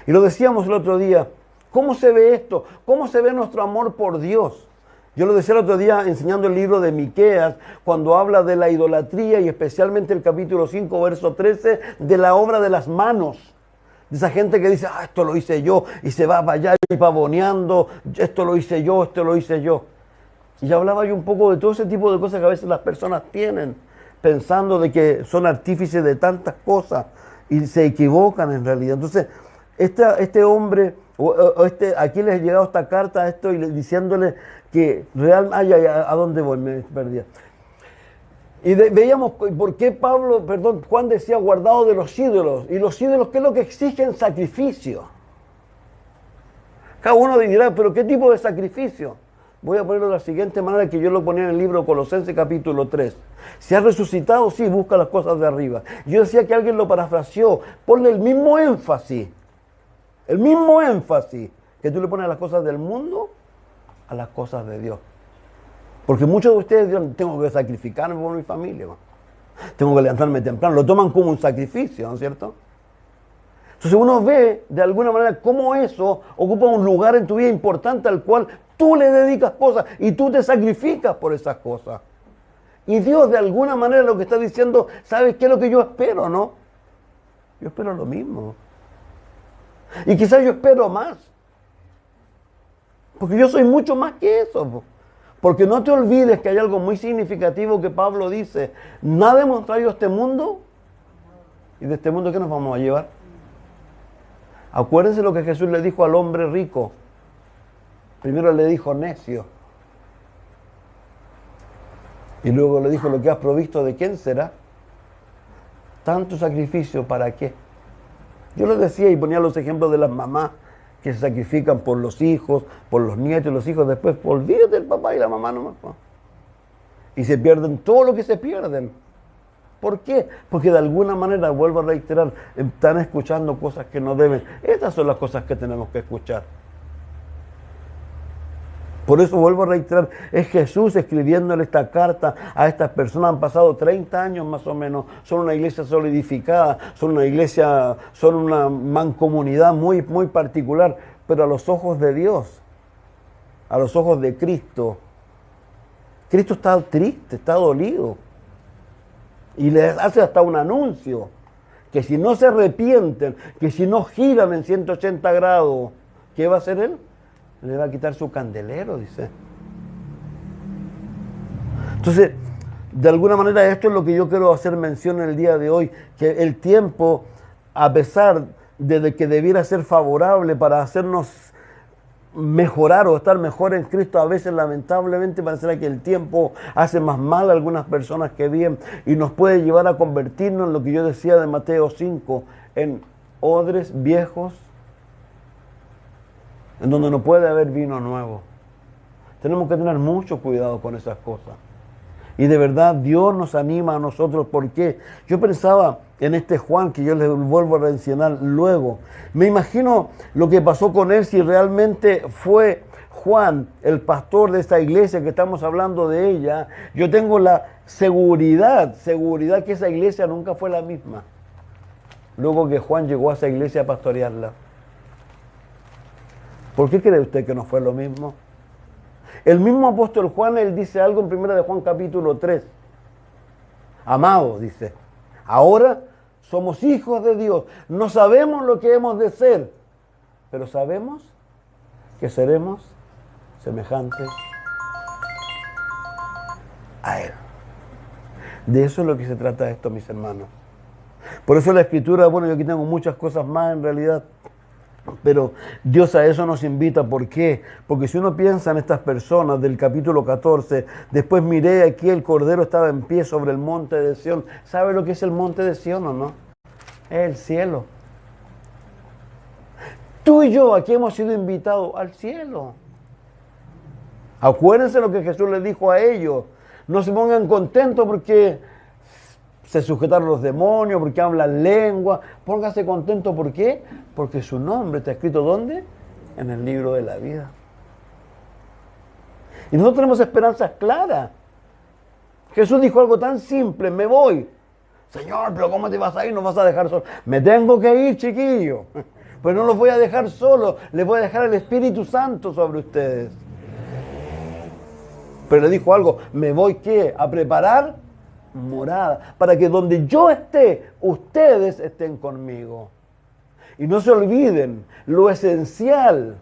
Speaker 1: Y lo decíamos el otro día, ¿cómo se ve esto? ¿Cómo se ve nuestro amor por Dios? Yo lo decía el otro día enseñando el libro de Miqueas, cuando habla de la idolatría y especialmente el capítulo 5, verso 13, de la obra de las manos. De esa gente que dice, esto lo hice yo, y se va para allá y pavoneando, esto lo hice yo, esto lo hice yo. Y ya hablaba yo un poco de todo ese tipo de cosas que a veces las personas tienen, pensando de que son artífices de tantas cosas y se equivocan en realidad. Entonces, este hombre, aquí les ha llegado esta carta y diciéndole que realmente, ¿a dónde voy? Me perdí. Y veíamos por qué Juan decía guardado de los ídolos. Y los ídolos, ¿qué es lo que exigen? Sacrificio. Cada uno dirá, ¿pero qué tipo de sacrificio? Voy a ponerlo de la siguiente manera que yo lo ponía en el libro Colosenses capítulo 3. Si has resucitado, sí, busca las cosas de arriba. Yo decía que alguien lo parafraseó, ponle el mismo énfasis que tú le pones a las cosas del mundo, a las cosas de Dios. Porque muchos de ustedes dirán, tengo que sacrificarme por mi familia, ¿no? Tengo que levantarme temprano, lo toman como un sacrificio, ¿no es cierto? Entonces uno ve de alguna manera cómo eso ocupa un lugar en tu vida importante al cual tú le dedicas cosas y tú te sacrificas por esas cosas. Y Dios de alguna manera lo que está diciendo, ¿sabes qué es lo que yo espero, no? Yo espero lo mismo. Y quizás yo espero más. Porque yo soy mucho más que eso. Porque no te olvides que hay algo muy significativo que Pablo dice. Nada hemos traído a este mundo. ¿Y de este mundo qué nos vamos a llevar? Acuérdense lo que Jesús le dijo al hombre rico. Primero le dijo necio. Y luego le dijo, lo que has provisto, ¿de quién será? Tanto sacrificio, ¿para qué? Yo lo decía y ponía los ejemplos de las mamás que se sacrifican por los hijos, por los nietos y los hijos. Después, olvídate del papá y la mamá nomás. Y se pierden todo lo que se pierden. ¿Por qué? Porque de alguna manera, vuelvo a reiterar, están escuchando cosas que no deben. Estas son las cosas que tenemos que escuchar. Por eso vuelvo a reiterar, es Jesús escribiéndole esta carta a estas personas. Han pasado 30 años más o menos, son una iglesia solidificada, son una mancomunidad muy, muy particular, pero a los ojos de Dios, a los ojos de Cristo, Cristo está triste, está dolido. Y les hace hasta un anuncio, que si no se arrepienten, que si no giran en 180 grados, ¿qué va a hacer Él? Le va a quitar su candelero, dice. Entonces, de alguna manera esto es lo que yo quiero hacer mención en el día de hoy, que el tiempo, a pesar desde que debiera ser favorable para hacernos mejorar o estar mejor en Cristo, a veces lamentablemente parece que el tiempo hace más mal a algunas personas que bien y nos puede llevar a convertirnos en lo que yo decía de Mateo 5, en odres viejos, en donde no puede haber vino nuevo. Tenemos que tener mucho cuidado con esas cosas. Y de verdad Dios nos anima a nosotros. Porque yo pensaba en este Juan, que yo les vuelvo a mencionar luego. Me imagino lo que pasó con él, si realmente fue Juan el pastor de esta iglesia que estamos hablando de ella. Yo tengo la seguridad que esa iglesia nunca fue la misma luego que Juan llegó a esa iglesia a pastorearla. ¿Por qué cree usted que no fue lo mismo? El mismo apóstol Juan, él dice algo en 1 de Juan capítulo 3. Amado, dice, ahora somos hijos de Dios. No sabemos lo que hemos de ser, pero sabemos que seremos semejantes a Él. De eso es lo que se trata esto, mis hermanos. Por eso la Escritura, bueno, yo aquí tengo muchas cosas más en realidad, pero Dios a eso nos invita. ¿Por qué? Porque si uno piensa en estas personas del capítulo 14, después miré aquí el Cordero estaba en pie sobre el monte de Sión. ¿Sabe lo que es el monte de Sión o no? Es el cielo. Tú y yo aquí hemos sido invitados al cielo. Acuérdense lo que Jesús les dijo a ellos. No se pongan contentos porque se sujetaron los demonios, porque hablan lengua. Póngase contento, ¿por qué? Porque su nombre está escrito ¿dónde? En el libro de la vida. Y nosotros tenemos esperanzas claras. Jesús dijo algo tan simple: me voy. Señor, pero ¿cómo te vas a ir? ¿Nos vas a dejar solo? Me tengo que ir, chiquillo. Pues no los voy a dejar solo, les voy a dejar el Espíritu Santo sobre ustedes. Pero le dijo algo: me voy, ¿qué? A preparar morada, para que donde yo esté, ustedes estén conmigo. Y no se olviden lo esencial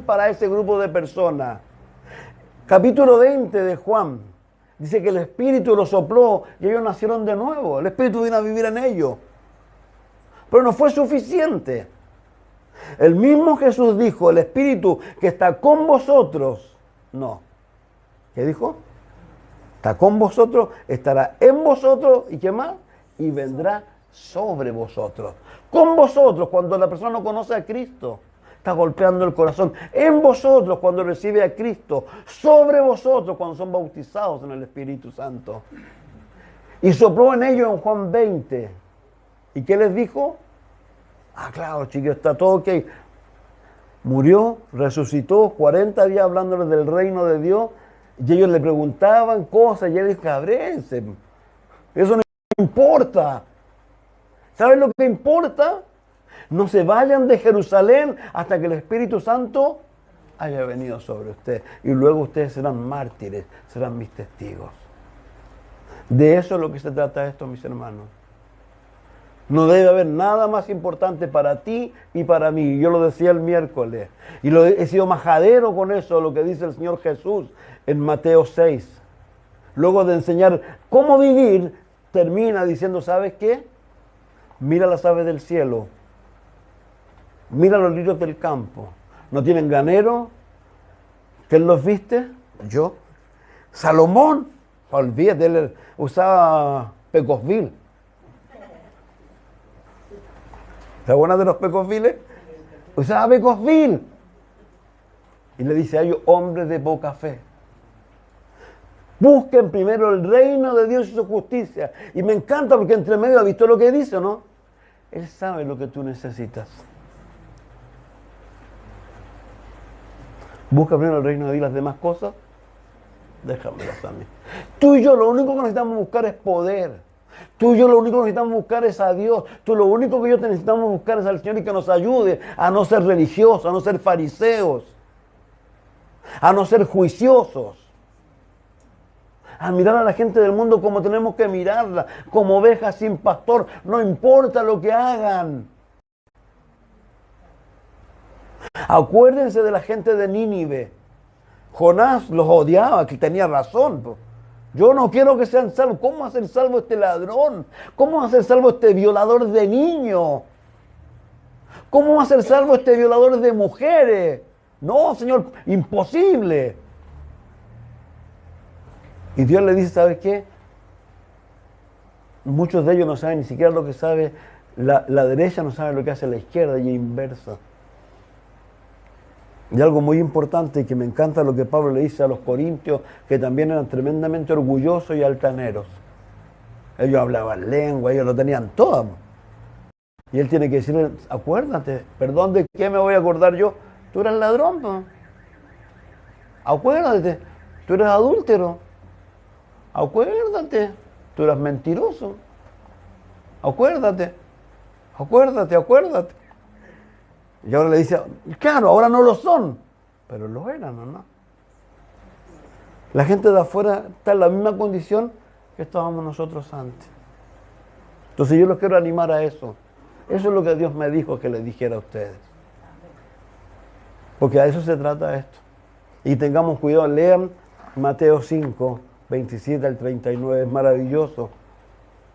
Speaker 1: para ese grupo de personas. Capítulo 20 de Juan, dice que el Espíritu los sopló y ellos nacieron de nuevo. El Espíritu vino a vivir en ellos. Pero no fue suficiente. El mismo Jesús dijo: el Espíritu que está con vosotros, no. ¿Qué dijo? Está con vosotros, estará en vosotros, ¿y qué más? Y vendrá sobre vosotros. Con vosotros, cuando la persona no conoce a Cristo, está golpeando el corazón. En vosotros, cuando recibe a Cristo. Sobre vosotros, cuando son bautizados en el Espíritu Santo. Y sopló en ellos en Juan 20. ¿Y qué les dijo? Ah, claro, chicos, está todo ok. Murió, resucitó, 40 días hablándoles del reino de Dios. Y ellos le preguntaban cosas y él dijo: cabrense, eso no importa. ¿Saben lo que importa? No se vayan de Jerusalén hasta que el Espíritu Santo haya venido sobre ustedes. Y luego ustedes serán mártires, serán mis testigos. De eso es lo que se trata esto, mis hermanos. No debe haber nada más importante para ti y para mí. Yo lo decía el miércoles. Y he sido majadero con eso, lo que dice el Señor Jesús en Mateo 6. Luego de enseñar cómo vivir, termina diciendo: ¿sabes qué? Mira las aves del cielo. Mira los lirios del campo. ¿No tienen granero? ¿Quién los viste? Yo. Salomón, olvídate, él usaba pecosvil. ¿Está buena de los pecosviles? Usaba pecosvil. Y le dice a ellos: hombres de poca fe. Busquen primero el reino de Dios y su justicia. Y me encanta porque entre medio ha visto lo que dice, ¿no? Él sabe lo que tú necesitas. Busca primero el reino de Dios y las demás cosas, déjamelas a mí. Tú y yo lo único que necesitamos buscar es poder. Tú y yo lo único que necesitamos buscar es a Dios. Tú lo único que yo necesitamos buscar es al Señor y que nos ayude a no ser religiosos, a no ser fariseos, a no ser juiciosos, a mirar a la gente del mundo como tenemos que mirarla, como ovejas sin pastor, no importa lo que hagan. Acuérdense de la gente de Nínive. Jonás los odiaba, que tenía razón. Yo no quiero que sean salvos. ¿Cómo va a ser salvo este ladrón? ¿Cómo va a ser salvo este violador de niños? ¿Cómo va a ser salvo este violador de mujeres? No, Señor, imposible. Y Dios le dice, ¿sabes qué? Muchos de ellos no saben ni siquiera lo que sabe la derecha, no sabe lo que hace la izquierda y es inversa. Y algo muy importante que me encanta lo que Pablo le dice a los corintios, que también eran tremendamente orgullosos y altaneros. Ellos hablaban lengua, ellos lo tenían todo. Y él tiene que decirle, acuérdate, perdón, ¿de qué me voy a acordar yo? Tú eras ladrón, ¿no? Acuérdate, tú eres adúltero. Acuérdate, tú eras mentiroso. Acuérdate, acuérdate. Y ahora le dice, claro, ahora no lo son, pero lo eran, ¿o no? La gente de afuera está en la misma condición que estábamos nosotros antes. Entonces yo los quiero animar a eso. Eso es lo que Dios me dijo que les dijera a ustedes. Porque a eso se trata esto. Y tengamos cuidado, lean Mateo 5, 27 al 39, es maravilloso.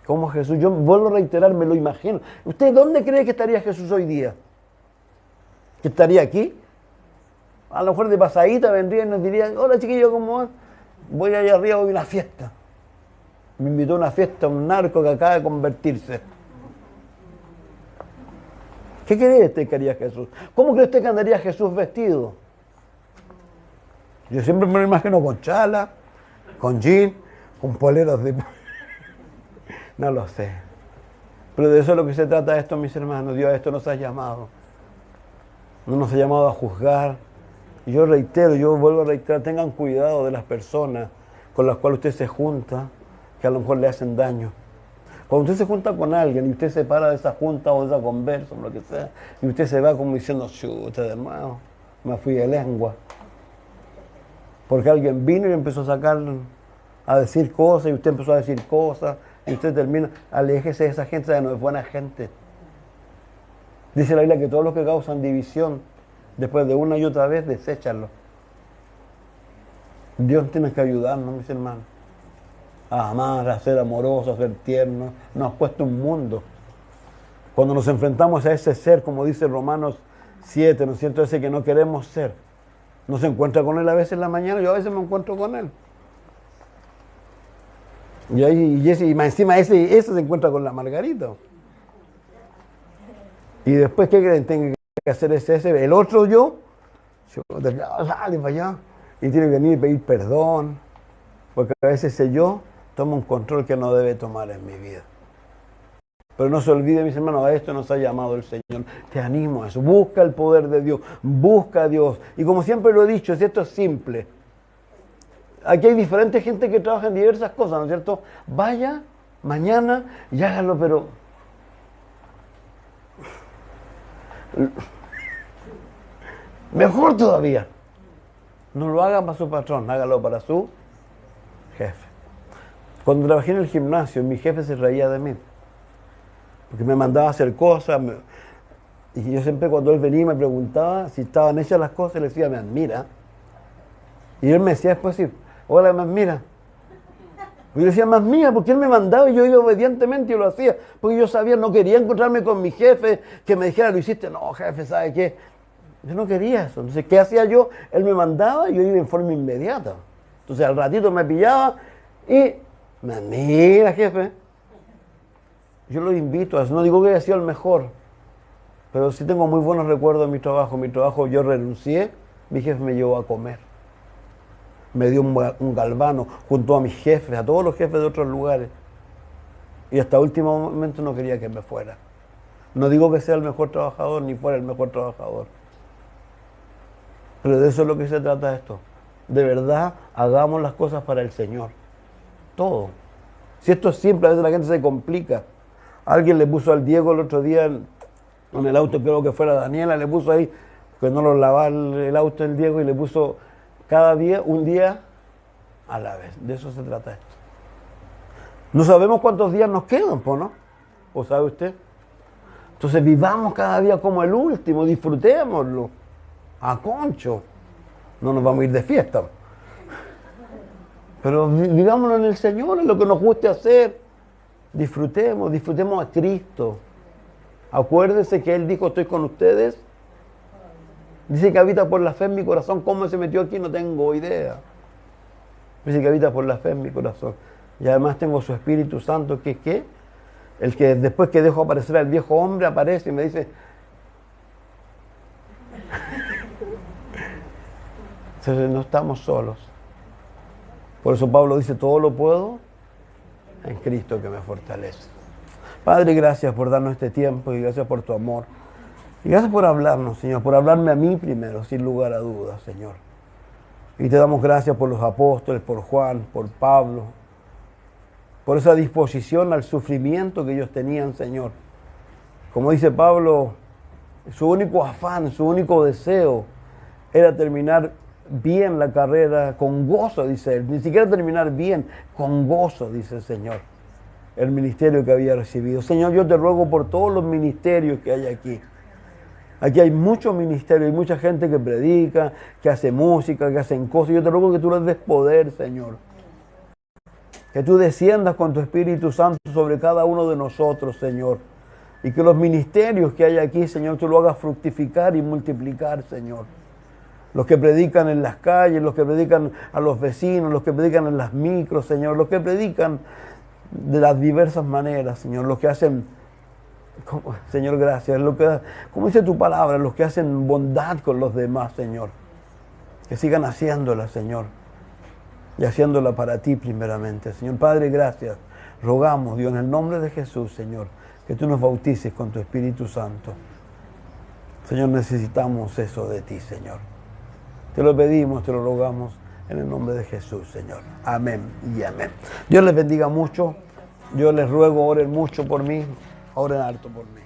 Speaker 1: Cómo Jesús, yo vuelvo a reiterar, me lo imagino. ¿Usted dónde cree que estaría Jesús hoy día? ¿Que estaría aquí? A lo mejor de pasadita vendría y nos diría, hola chiquillo, ¿cómo van? Voy allá arriba, voy a una fiesta. Me invitó a una fiesta un narco que acaba de convertirse. ¿Qué cree usted que haría Jesús? ¿Cómo cree usted que andaría Jesús vestido? Yo siempre me lo imagino con chala, con jean, con poleros de... No lo sé. Pero de eso es lo que se trata esto, mis hermanos. Dios a esto nos ha llamado. No nos ha llamado a juzgar. Y yo reitero, yo vuelvo a reiterar, tengan cuidado de las personas con las cuales usted se junta, que a lo mejor le hacen daño. Cuando usted se junta con alguien y usted se para de esa junta o de esa conversa, o lo que sea, y usted se va como diciendo, chuta, de nuevo, me fui de lengua. Porque alguien vino y empezó a sacar, a decir cosas, y usted empezó a decir cosas, y usted termina, aléjese de esa gente, no es buena gente. Dice la Biblia que todos los que causan división, después de una y otra vez, deséchanlo. Dios tiene que ayudarnos, mis hermanos, a amar, a ser amorosos, a ser tiernos. Nos cuesta un mundo. Cuando nos enfrentamos a ese ser, como dice Romanos 7, ¿no es cierto? Ese que no queremos ser. No se encuentra con él a veces en la mañana, yo a veces me encuentro con él. Y más encima ese se encuentra con la Margarita. Y después, ¿qué creen? Tiene que hacer ese, el otro yo, sale para allá. Y tiene que venir y pedir perdón. Porque a veces ese yo toma un control que no debe tomar en mi vida. Pero no se olvide, mis hermanos, a esto nos ha llamado el Señor. Te animo a eso. Busca el poder de Dios. Busca a Dios. Y como siempre lo he dicho, si esto es simple. Aquí hay diferente gente que trabaja en diversas cosas, ¿no es cierto? Vaya mañana y hágalo, pero... mejor todavía. No lo hagan para su patrón, hágalo para su jefe. Cuando trabajé en el gimnasio, mi jefe se reía de mí. Porque me mandaba a hacer cosas. Y yo siempre cuando él venía me preguntaba si estaban hechas las cosas, le decía, me admira. Y él me decía después, sí, hola, me admira. Y yo decía, más mía, porque él me mandaba y yo iba obedientemente y lo hacía. Porque yo sabía, no quería encontrarme con mi jefe, que me dijera, lo hiciste. No, jefe, ¿sabe qué? Yo no quería eso. Entonces, ¿qué hacía yo? Él me mandaba y yo iba en forma inmediata. Entonces, al ratito me pillaba y me admira, jefe. Yo lo invito a eso. No digo que haya sido el mejor, pero sí tengo muy buenos recuerdos de mi trabajo. Mi trabajo yo renuncié, mi jefe me llevó a comer. Me dio un galvano junto a mis jefes, a todos los jefes de otros lugares. Y hasta último momento no quería que me fuera. No digo que sea el mejor trabajador, ni fuera el mejor trabajador. Pero de eso es lo que se trata esto. De verdad, hagamos las cosas para el Señor. Todo. Si esto es simple, a veces la gente se complica. Alguien le puso al Diego el otro día en el auto, creo que fuera Daniela, le puso ahí, que no lo lavaba el auto el Diego, y le puso cada día, un día a la vez. De eso se trata esto. No sabemos cuántos días nos quedan, ¿no? ¿O sabe usted? Entonces vivamos cada día como el último, disfrutémoslo. A concho. No nos vamos a ir de fiesta. Pero vivámoslo en el Señor, en lo que nos guste hacer. Disfrutemos a Cristo. Acuérdese que Él dijo, estoy con ustedes. Dice que habita por la fe en mi corazón. ¿Cómo se metió aquí? No tengo idea. Dice que habita por la fe en mi corazón. Y además tengo su Espíritu Santo, que es ¿qué? El que después que dejo aparecer al viejo hombre, aparece y me dice... Entonces no estamos solos. Por eso Pablo dice, todo lo puedo en Cristo que me fortalece. Padre, gracias por darnos este tiempo y gracias por tu amor. Y gracias por hablarnos, Señor, por hablarme a mí primero, sin lugar a dudas, Señor. Y te damos gracias por los apóstoles, por Juan, por Pablo, por esa disposición al sufrimiento que ellos tenían, Señor. Como dice Pablo, su único afán, su único deseo era terminar bien la carrera con gozo, dice él. Ni siquiera terminar bien, con gozo, dice el Señor. El ministerio que había recibido. Señor, yo te ruego por todos los ministerios que hay aquí. Aquí hay muchos ministerios, hay mucha gente que predica, que hace música, que hacen cosas. Yo te ruego que tú les des poder, Señor. Que tú desciendas con tu Espíritu Santo sobre cada uno de nosotros, Señor. Y que los ministerios que hay aquí, Señor, tú lo hagas fructificar y multiplicar, Señor. Los que predican en las calles, los que predican a los vecinos, los que predican en las micros, Señor. Los que predican de las diversas maneras, Señor. Los que hacen, Señor, gracias. Como dice tu palabra, los que hacen bondad con los demás, Señor. Que sigan haciéndola, Señor. Y haciéndola para ti primeramente. Señor Padre, gracias. Rogamos, Dios, en el nombre de Jesús, Señor, que tú nos bautices con tu Espíritu Santo. Señor, necesitamos eso de ti, Señor. Te lo pedimos, te lo rogamos en el nombre de Jesús, Señor. Amén y amén. Dios les bendiga mucho. Yo les ruego, oren mucho por mí. Oren harto por mí.